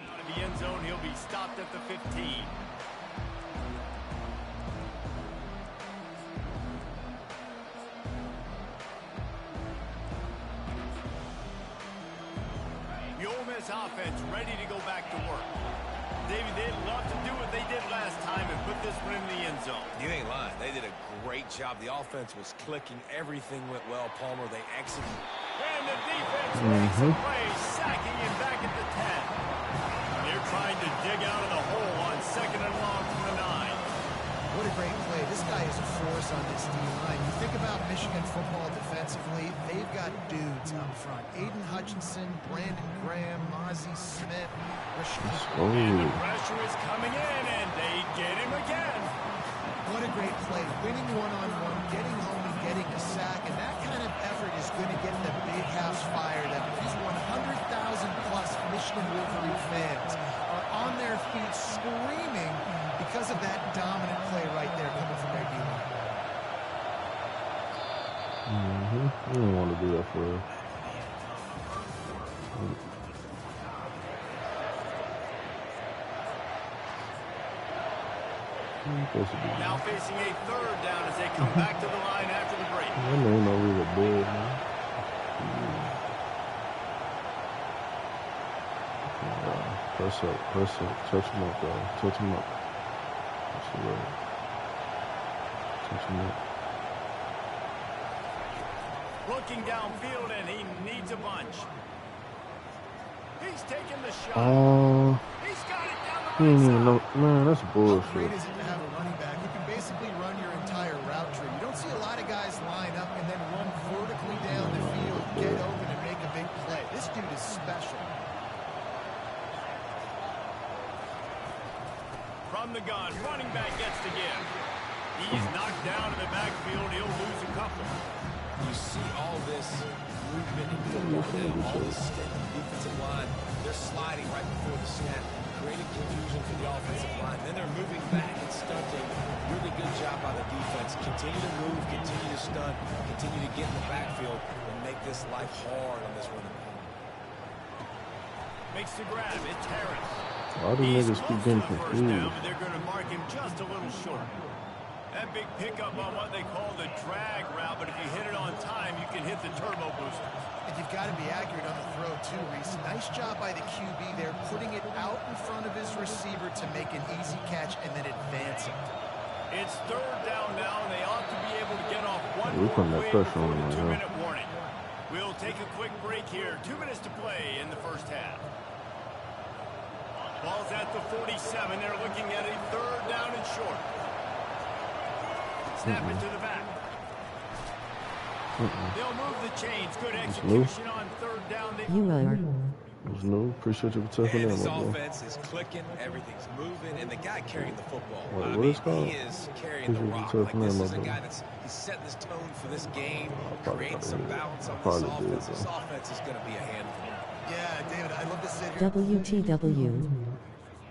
Out of the end zone, he'll be stopped at the 15. The Ole Miss offense ready to go back to work. David, they'd love to do what they did last time and put this one in the end zone. You ain't lying. They did a great job. The offense was clicking. Everything went well. Palmer, they executed. And the defense makes a play, sacking him back at the 10. They're trying to dig out of the hole on second and long from the 9. What a great play. This guy is a force on this D-line. You think about Michigan football defensively, they've got dudes up front. Aiden Hutchinson, Brandon Graham, Mozzie Smith. And the pressure is coming in, and they get him again. What a great play. Winning one-on-one, getting home and getting a sack, and that kind of effort is going to get the big house fired up. These 100,000-plus Michigan Wolverine fans are on their feet screaming because of that dominant play right there coming from their D-line. You don't want to do that for real. Now facing a third down as they come back to the line after the break. I know no real bad, man. Press up. Touch him up, guys. Touch him up. That's the right. Touch him up. Looking downfield, and he needs a bunch. He's taking the shot. He's got it down the right side. Man, that's How bullshit. great is it to have a running back who can basically run your entire route tree? You don't see a lot of guys line up and then run vertically down the field, get open, and make a big play. This dude is special. From the gun, running back gets to give. He's knocked down in the backfield. He'll lose a couple. You see all this movement in football now, all this defensive line. They're sliding right before the snap, creating confusion for the offensive line. Then they're moving back and stunting. Really good job by the defense. Continue to move, continue to stunt, continue to get in the backfield, and make this life hard on this running back. Makes the grab. It's Harris. Why do niggas keep getting confused? But they're going to mark him just a little short. That big pickup on what they call the drag route, but if you hit it on time, you can hit the turbo boosters. And you've got to be accurate on the throw, too, Reese. Nice job by the QB there, putting it out in front of his receiver to make an easy catch and then advance it. It's third down now, and they ought to be able to get off one We're putting that more pressure on the him right 2-minute warning. We'll take a quick break here. 2 minutes to play in the first half. Ball's at the 47. They're looking at a third down and short. Snap it to the back. They'll move the chains. Good execution on third down. You are. There's no. Appreciate you for taking And that, this my boy. offense is clicking, everything's moving, and the guy carrying the football, What is called? he is carrying the rock. Like, this is a guy that's set this tone for this game, create some balance on this offense. This offense is going to be a handful. Yeah, David, I love to sit here. WTW.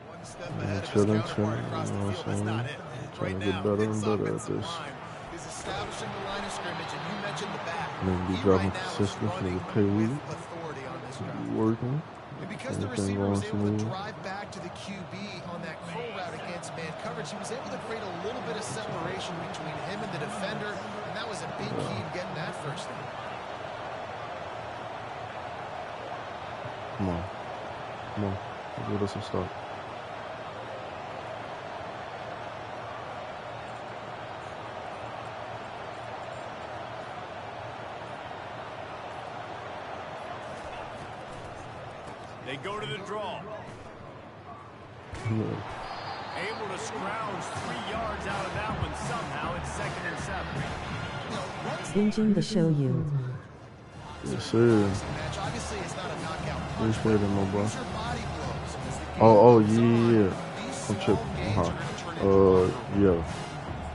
One step ahead of his Chilling, counterpart across the you know field. what I'm That's not saying? it. Trying Right to get now, better his and better at offensive this. line is establishing the line of scrimmage, and you mentioned the back. Nigga be He dropping right now is consistent for the running pay with week. authority on this Be drive. working. And because the Everything receiver going was able to smooth. drive back to the QB on that curl route against man coverage, he was able to create a little bit of separation between him and the defender, and that was a big key in getting that first down. Come on. Come on. Let's get us a start. They go to the draw. Yeah. Able to scrounge 3 yards out of that one somehow. It's 2nd and 7. Binging the show you. Yes, sir. Obviously, it's not a knockout punch, Appreciate it, my boy. these are body blows. As the game Oh, goes on, yeah. these I'm small tripping. gains are gonna turn into Yeah.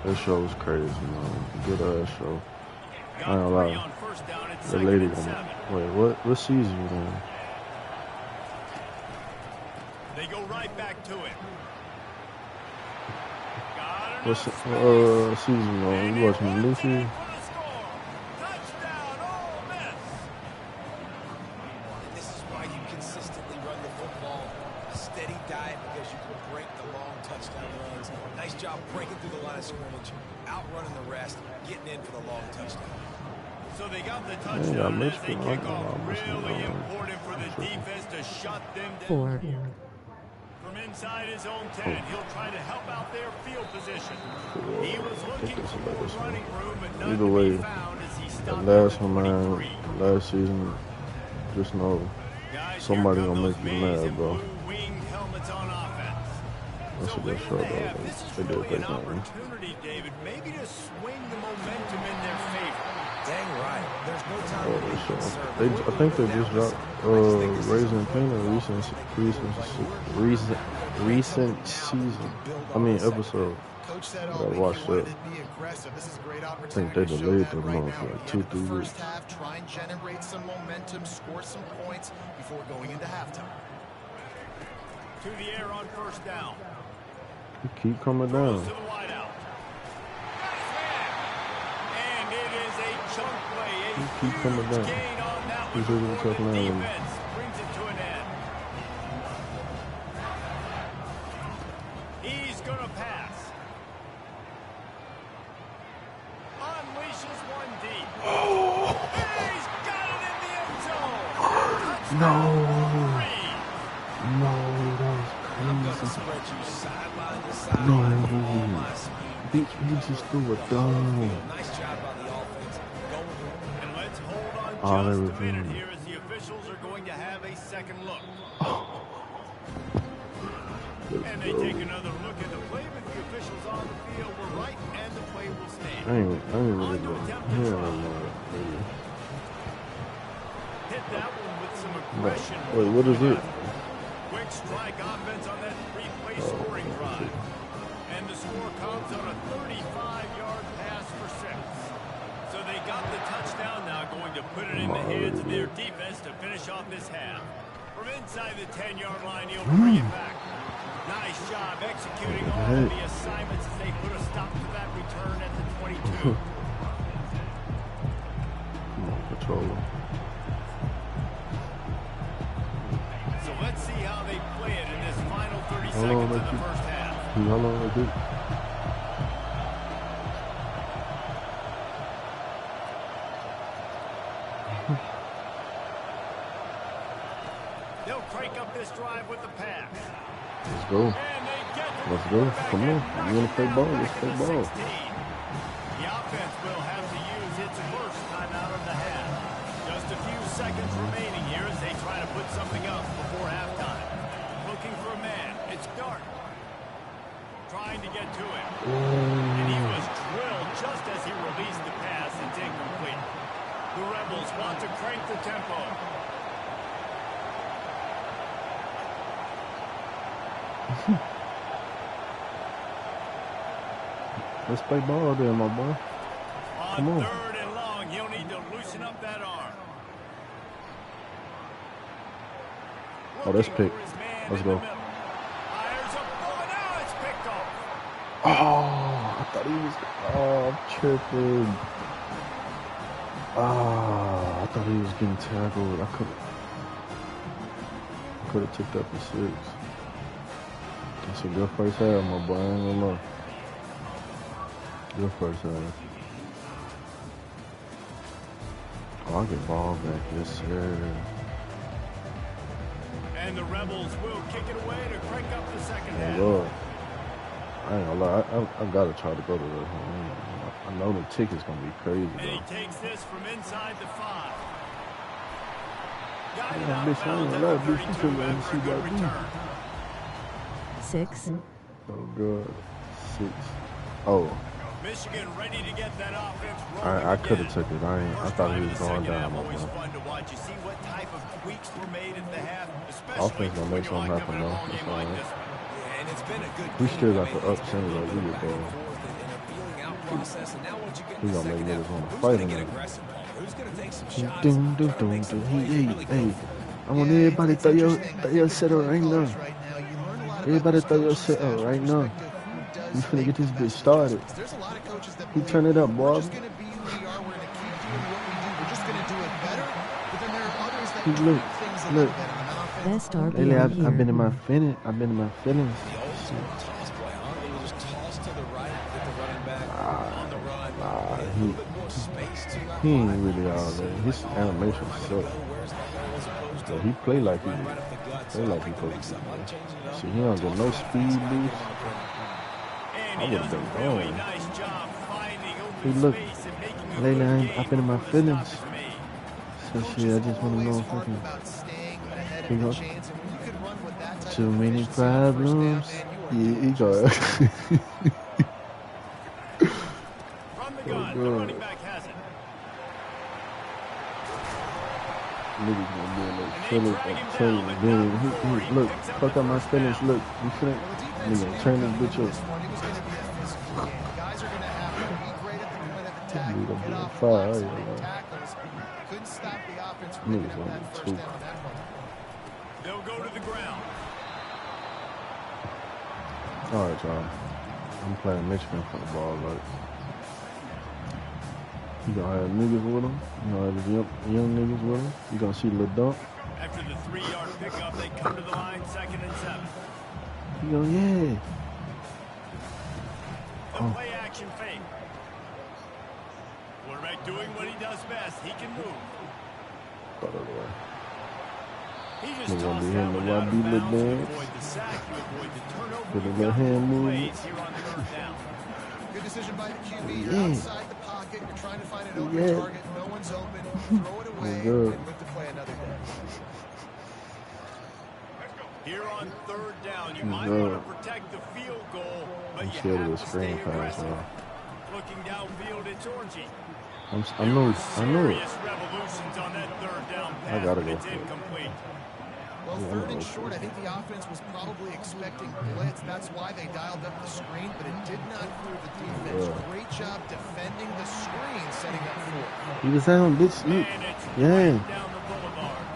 That show was crazy, man. Good ass show. I ain't gonna Got 3 lie. on first down. It's That 2nd lady and gonna 7. wait. What season you in? They go right back to it. Got What enough season you on? You watching the new season? Touchdown, Ole Miss. And this is why you consistently run the football. A steady diet because you can break the long touchdown runs. Nice job breaking through the line of scrimmage, outrunning the rest, getting in for the long touchdown. So they got the I touchdown as missed they it. kick I off. missed it. Really important for the defense to shut them down. 4. From inside his own 10, he'll try to help out their field position. He was looking for more running room, but none Either to way, be found as he that stopped last at one, man, 23. last season, just know Guys, somebody here come gonna those make you maize mad, and bro. blue winged helmets on offense. That's So a good late in show, the though. half, this is They did really a an great thing. opportunity, David, maybe to swing the momentum in their favor. Dang right. There's no time to be concerned. I think they just dropped Raising Kanan recent season. I mean episode. Coach said I all gotta week watch he wanted that. to be aggressive. This is a great I opportunity think they to show delayed that that right month now. for like At the end of 2-3 the weeks. first half, try and generate some momentum, score some points before going into halftime. To the air on first down. You keep coming Throws down. to the wideout. Nice man. And it is a chunk play. A Keep coming huge down. gain on that one He's really before tough the man. defense brings it to an end. He's going to pass. Unleashes one deep. He's got it in the end zone. No. Three. No, that I'm was going to crazy. spread you sideline to No. sideline with all my speed. He just threw it down. Nice job by the offense. Going with And let's hold on Oh, just they a were minute doing- here as the officials are going to have a second look. And they take another look at the play, but the officials on the field were right, and the play will stand. I ain't really On to know. attempt He the don't try. know. Hit that one with some aggression. Wait, what is it? Quick strike offense on that three-play scoring drive. And the score comes on a 35-yard pass for 6. So they got the touchdown now, going to put it in the hands of their defense to finish off this half. From inside the 10-yard line, he'll bring it back. Nice job executing all of the assignments as they put a stop to that return at the 22. Come on, controller. So let's see how they play it in this final 30 How long seconds of they the keep- first half. How long they do? They'll crank up this drive with the pass. Let's go. And they get to Let's the go. quarterback Come on. and You knock wanna it play down ball? back Let's at play the ball. 16. The offense will have to use its first timeout of the half. Just a few seconds remaining here as they try to put something up before halftime. Looking for a man. It's Dart. Trying to get to him. And he was drilled just as he released the pass. It's incomplete. The Rebels want to crank the tempo. Let's play ball there, my boy. Come On on. third and long, he'll need to loosen up that arm. Oh, that's Looking pick. for his man Let's in go. the middle. Fires up. Oh, now it's picked off. Oh, I thought he was. Oh, I'm tripping. Ah, I thought he was getting tackled. I could have took that for 6. That's a good first half, my boy. I ain't gonna lie. Good first half. Oh, I get ball back. Yes, sir. And the Rebels will kick it away to crank up the second half. Lord. I ain't gonna lie. I gotta try to go to the. I know the ticket's gonna be crazy, And he though. takes this from inside the 5. Got it Yeah, out bitch, I of bounds ain't at gonna lie, the bitch. You 32 couldn't let me after see a good that return. 6, Oh, God. 6. Oh, Michigan ready to get that offense rolling I could have again. took it. I First thought drive he of was the going second half, down, my always boy. fun to watch. You see what type of tweaks were made at the half, especially Offense gonna when make you something lock them happen, in a though. long That's game all like right. this one. Yeah, and it's been a good We game. still I got mean, the it's ups been a anyway. little We bit of get back ball. and forth and a feeling out process. And now once you get in He the gonna make second half, niggas want to who's fight going to in get there. aggressive, Paul? Who's going to take some Dun, shots, dun, dun, try to dun, make some dun. plays and Hey, really go hey. for it? I want Yeah, everybody it's throw interesting. I think your as setup play right now. callers right now, you learn a lot about Everybody those throw your coaching setup staffs with right now. respect to who does We finna make get the this bitch best started. adjustments. There's a lot of coaches that He believe turn it up, we're boy. just going to be who we are. We're going to keep doing what we do. We're just going to do it better. But then there are others that He tweak look, things a look. little bit on offense. best Lately, RPM I've been in here. my feelings. I've been in my feelings. The old school toss play, huh? They will just toss to the right, get the running back on the run. Nah, A little bit more space to that he ain't line. really all that. His animation Where am I going to suck. go? Where's the hole? As opposed to But he play like he run right up the gut. play So I like he like the supposed to mix-up. be, I like man. changing it up. See, he don't get Toss no to that fast speed guy, get boost. him on the perimeter. And I he would does have a been really gone. nice job finding He open look, space and making a lately good I've gain been in my before the feelings. stop is made. So shit, Coaches I just want to always know harp fucking about staying ahead he of the go chains. And when you can run with that type too of many efficiency on first down, problems. man, you are Yeah, doing he go. just that. From the Oh gun, the running god, back has it. niggas gonna be in their And they feelings. drag I'm him telling down, you, but then not before he look, picks up fuck the up my first feelings. down. Look, you finna, Well, the defense nigga, knew turn this coming bitch into up. this one, it was going to be a physical game. Guys are going to have to be great at the point of attack, Nigga get be on off fire. blocks I and ain't make gonna lie. tackles. Couldn't stop the offense from picking Niggas up gonna that be first too. down on that play. They'll go to the ground. All right, y'all. I'm playing Michigan for the ball. Like, you gonna have niggas with him. You gonna have the young niggas with him. You gonna see Lil Dunk. After the 3-yard pickup, they come to the line, 2nd and 7. You go, yeah. The Oh. play action fake. Quarterback doing what he does best. He can move. Throw that away. He just Nigga gonna tossed be that hitting the one out of YB little bounds. You dance. avoid the sack, you avoid the turnover. With a You've little got hand more movement. plays here on 3rd down. Good decision by the QB. You're Yeah. outside the pocket. You're trying to find an open Yeah. target. No one's open. Throw it away good. and live to play another day. Here on 3rd down, you Oh, might God. want to protect the field goal, but I'm you scared of have the to screen stay pass, aggressive. man. Looking downfield, it's Orgy. I know it. Serious revolutions on that 3rd down I pass, gotta but go it's for it. incomplete. Well, Yeah, 3rd and I'm short, I think the offense was probably expecting blitz. That's why they dialed up the screen, but it did not fool the defense. Yeah. Great job defending the screen, setting up 4th. He was down, bitch. Look. And it's Yeah. right down the boulevard.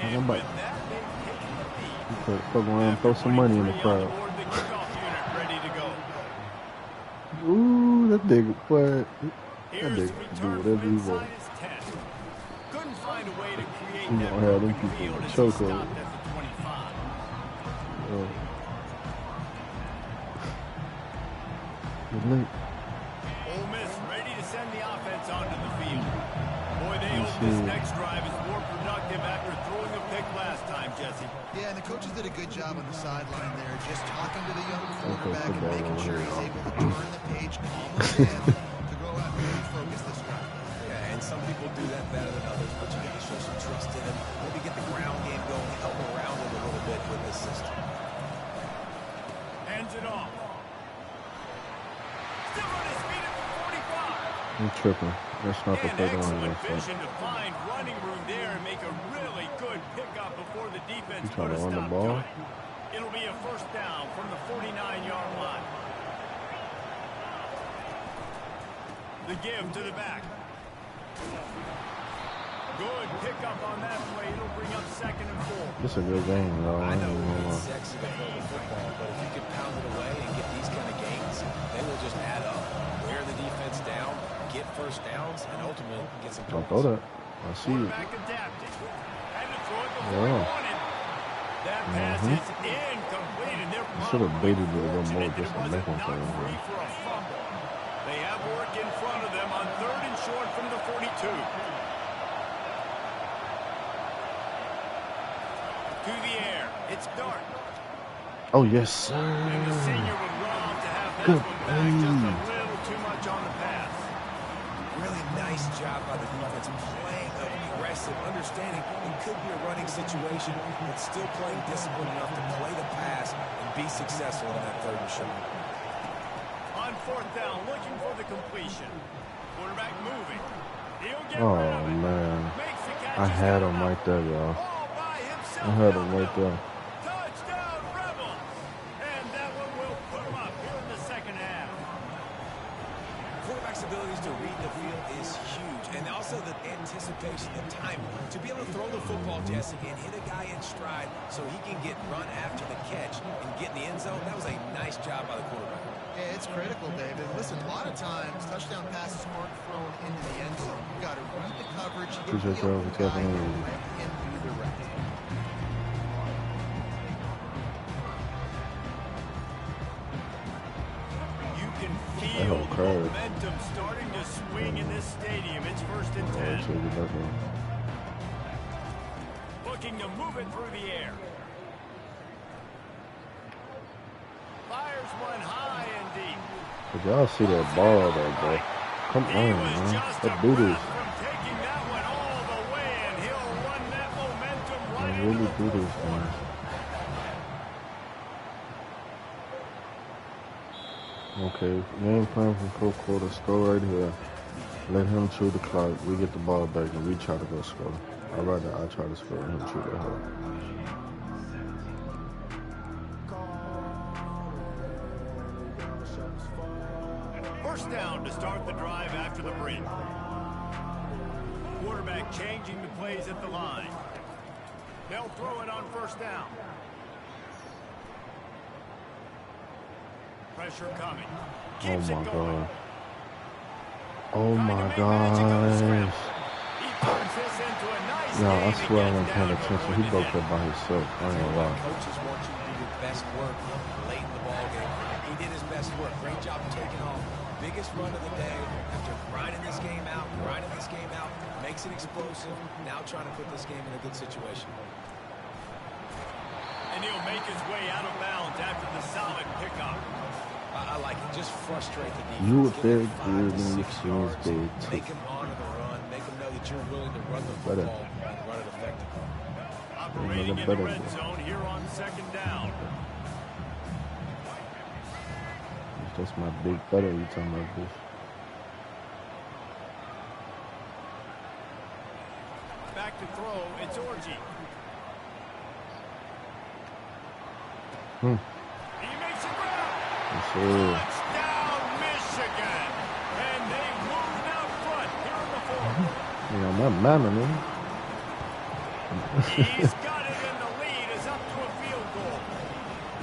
I'm And about with that, they've taken the lead. to fuck around and throw After some money in the 23 on the crowd. board, the kickoff unit ready to go. Ooh, that nigga, boy. That Here's nigga the can do return whatever from he inside wants. his 10. Couldn't find a way to create He that gonna have them broken people in field the as he chokehold. stopped at the 25. Good night. Ole Miss ready to send the offense onto the field. Boy, they Let's hope this see. next drive is more productive after throwing a pick last time, Jesse. Yeah, and the coaches did a good job on the sideline there, just talking to the young Okay, quarterback and football making over sure here, he's y'all. able to turn the page, calm him down to go out and refocus this drive. Yeah, and some people do that better than others, but you got to show some trust in him. Maybe get the ground game going, help around him a little bit with this system. Hands it off. Still on his feet at the 45. I'm tripping. That's not the And fucking one. excellent That's vision to find running room there and make a really good pickup before the defense You trying put a to run the stop ball? to it. It'll be a 1st down from the 49-yard line. The give to the back. Good pickup on that play. It'll bring up 2nd and 4. This is a good game, though. I ain't know even gonna it's lie. sexy to throw the football, but if you can pound it away and get these kind of gains, they will just add up. Wear the defense down, get first downs and ultimately get some points. Don't throw that. I see it. Yeah. That pass is incomplete, and they're should have baited it a little more just to make him play. They have work in front of them on 3rd and short from the 42. To the air. It's Dart. Oh, yes, sir. And the senior would love to have that one back. Just a little too much on the pass. Really nice job by the defense playing aggressive, understanding it could be a running situation, but still playing disciplined enough to play the pass and be successful in that 3rd and short. On 4th down, looking for the completion. Quarterback moving. He'll get Oh, rid of it. man. Makes the catch. I had him right there, y'all. All by himself. I had him right there. Touchdown, Rebels. And that one will put him up here in the second half. Quarterback's abilities to read the field is huge, and also the anticipation, the timing. To be able to throw the football, Jesse, and hit a guy in stride so he can get run after the catch and get in the end zone, that was a nice job by the quarterback. Yeah, it's critical, David. Listen, a lot of times, touchdown passes aren't thrown into the end zone. You've got to read the coverage. You Appreciate get y'all the for guy tapping in. and let him do the rest. You can feel the momentum starting to swing in this stadium. It's 1st and 10. Looking to move it through the air. Fires one high and deep. Did y'all see that ball there, bro? Come on, man. Let's do this. Taking that one all the way, and he'll run that momentum right Let's really do this, man. Okay, game plan for 4th quarter. Score right here. Let him chew the clock. We get the ball back, and we try to go score. I'd rather I try to score and him chew the hell. 1st down to start the drive after the break. Quarterback changing the plays at the line. They'll throw it on 1st down. Pressure coming. Keeps it going. Oh my gosh. No, I swear I wasn't paying attention. He broke that by himself. I ain't gonna lie. Coaches want you to do your best work late in the ball game. He did his best work. Great job taking off. Biggest run of the day after grinding this game out, makes it explosive. Now trying to put this game in a good situation. And he'll make his way out of bounds after the solid pickup. I like it. Just frustrate the defense. You were very good in the yards. Make him honor the run. Make him know that you're willing to run the football and run it effectively. Operating in the red zone here on 2nd down. That's my big brother you talking about this. Back to throw. It's Orgy. He makes it grab. Touchdown, Michigan. And they moved out front here in the 4th. Yeah, my mama, man. He's got it, and the lead is up to a field goal.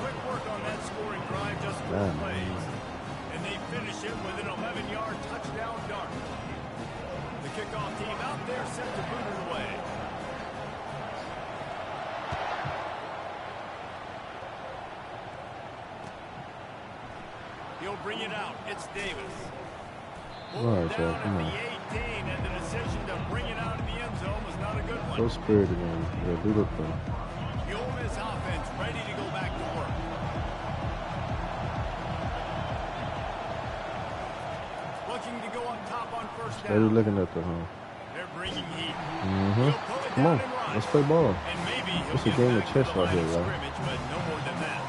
Quick work on that scoring drive, just 4 plays. And they finish it with an 11-yard touchdown dart. The kickoff team out there set to boot it away. He'll bring it out. It's Davis. All right, Joe, come on. 18, and the decision to bring it out in the end zone was not a good one. Go spirited, man. Yeah, do the thing. The Ole Miss offense ready to go back to work. Looking to go up top on 1st down. Steady looking at the They're bringing heat. Come on, let's play ball. And maybe It's a game of chess right here, y'all. But no more than that.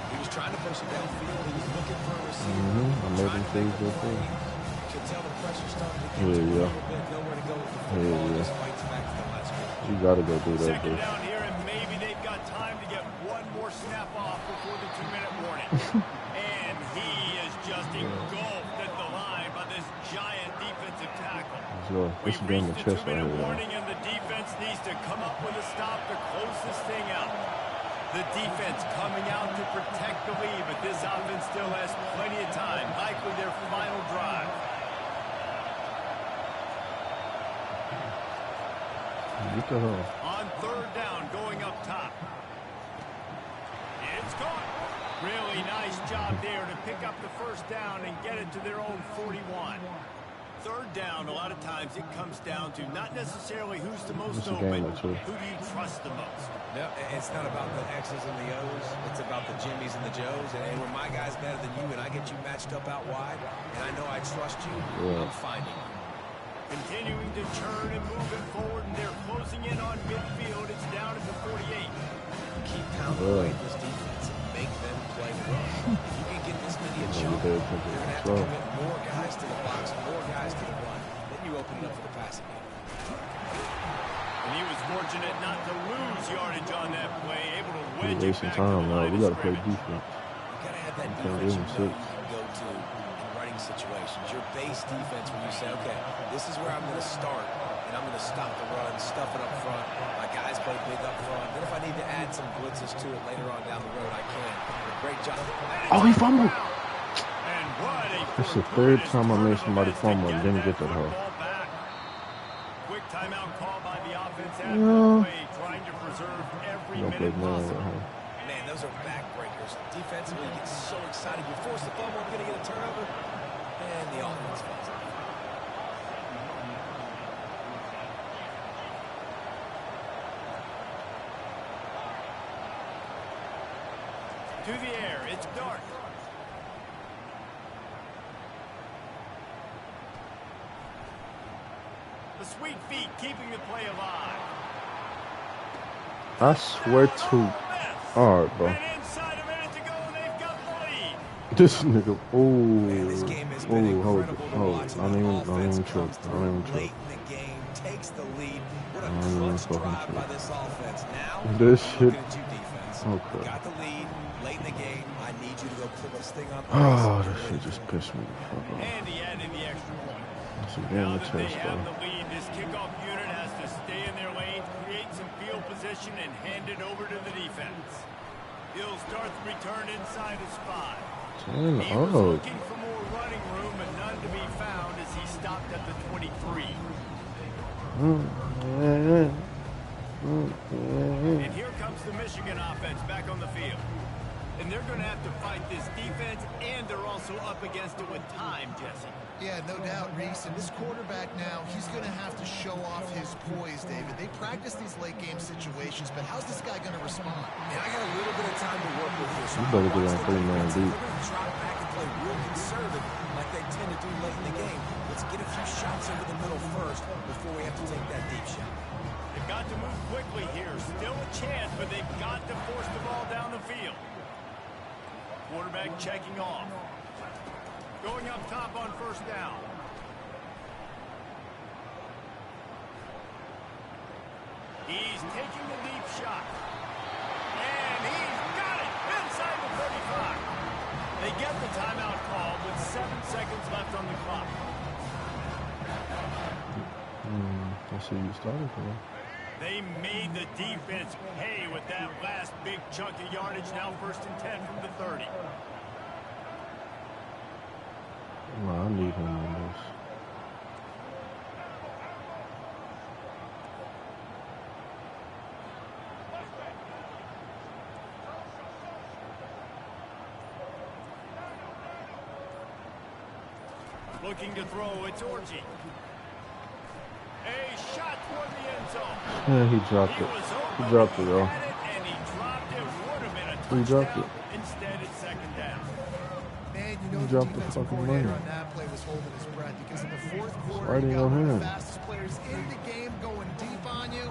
He was trying to push it downfield. He was looking for a receiver. I made him change their thing. You can tell the pressure starting to get Yeah, to a yeah. little bit. Nowhere to go with the football. Yeah. Just fights back to the last one. You gotta go do that, 2nd dude. down here, and maybe they've got time to get one more snap off before the 2-minute warning. And he is just engulfed at the line by this giant defensive tackle. So, this is a game of chess right here, y'all. Warning, and the defense needs to come up with a stop to close this thing out. The defense coming out to protect the lead, but this offense still has plenty of time. Likely their final drive. Get the hell. On third down, going up top. It's caught. Really nice job there to pick up the first down and get it to their own 41. Third down, a lot of times it comes down to not necessarily who's the most open, who do you trust the most? No, it's not about the X's and the O's. It's about the Jimmys and the Joes. And when my guy's better than you and I get you matched up out wide, and I know I trust you, I'm finding you. Continuing to churn and moving forward, and they're closing in on midfield. It's down at the 48. Keep pounding away at this defense and make them play run. If you can get this many a chunk, you're going to have to commit more guys to the box, more guys to the run. Then you open it up for the passing game. And he was fortunate not to lose yardage on that play, able to wedge it back time to the line. now. We got to play defense. You got to have that defense you know you can go to in running situations. Your base defense when you say, okay, this is where I'm going to start, and I'm going to stop the run, stuff it up front. My guys play big up front. Then if I need to add some blitzes to it later on down the road, I can. Great job. Oh, he fumbled. And what a It's the third time I made somebody fumble and didn't get that hole. Quick timeout call by the offense after the play, trying to preserve every minute possible. Man, those are backbreakers. Defensively, you get so excited. You force the fumble, you're going to get a turnover, and the offense falls out. To the air, it's Dark. The sweet feet keeping the play alive. I swear to. All right, bro. And inside a minute to go, and they've got the lead. This nigga. Hold. I don't even trip. Late in the game, takes the lead. What a clutch drive by this offense. Now, this shit. Okay. Got the lead late in the game. I need you to go put this thing on. Oh, that shit just pissed me the fuck off. And he added the extra point. That's a game of They test, have bro. the lead. This kickoff unit has to stay in their lane, create some field position, and hand it over to the defense. He'll start the return inside his 5. He was looking for more running room, but none to be found as he stopped at the 23. And here comes the Michigan offense back on the field. And they're going to have to fight this defense, and they're also up against it with time, Jesse. Yeah, no doubt, Reese. And this quarterback now, he's going to have to show off his poise, David. They practice these late-game situations, but how's this guy going to respond? And I got a little bit of time to work with here. So you better get on 3-man deep. They're going to drop back and play real conservative like they tend to do late in the game. Let's get a few shots over the middle first before we have to take that deep shot. They've got to move quickly here. Still a chance, but they've got to force the ball down the field. Quarterback checking off. Going up top on first down. He's taking the deep shot. And he's got it inside the 35. They get the timeout called with 7 seconds left on the clock. That's who you started for. They made the defense pay with that last big chunk of yardage. Now 1st and 10 from the 30. No, I need him on this. Looking to throw, it's Orji. A shot toward the end zone. Yeah, he dropped it. He dropped it, though. And he dropped it. Would have been a He dropped it. Instead, it's 2nd down. Man, you know He the dropped the defensive fucking coordinator money. on that play was holding his breath because in the 4th quarter, Riding he got on one of him. the fastest players in the game going deep on you.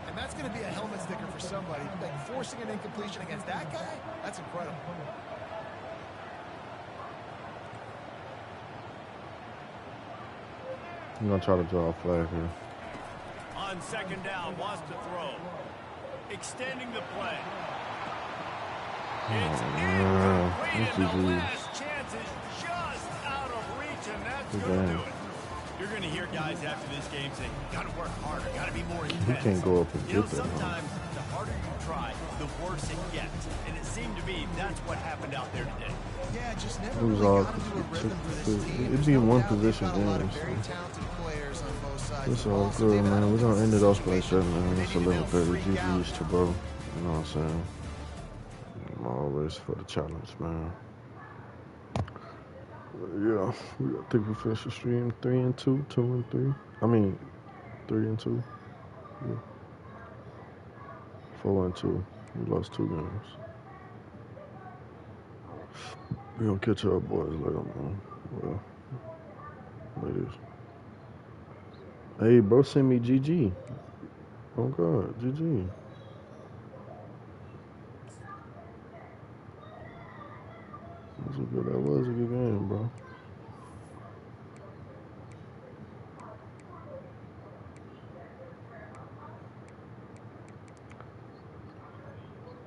And that's going to be a helmet sticker for somebody. Like forcing an incompletion against that guy, that's incredible. I'm going to try to draw a flag here. On 2nd down, wants to throw. Extending the play. It's incomplete, and the last chance is just out of reach, and that's going to do it. You're going to hear guys after this game say, got to work harder, got to be more intense. He can't go up and You know, get that. sometimes the harder you try, the worse it gets. And it seemed to be that's what happened out there today. Yeah, just never It was really all got into a rhythm for this team. it'd be in one position A lot of games. very talented players on both sides. sides It's of the all ball. So, good, David, I man. don't We're think gonna this end is it a off like that, situation man. where It's they need to now 11:30. freak out. GG's to bro. You know what I'm saying? I'm always for the challenge, man. But yeah, I think we finished the stream 3-2, 2-3. I mean, 3-2. Yeah. 4-2. We lost 2 games. We gonna catch our boys later, man. Well, ladies. Hey, bro, send me GG. Oh God, GG. That was a good game, bro.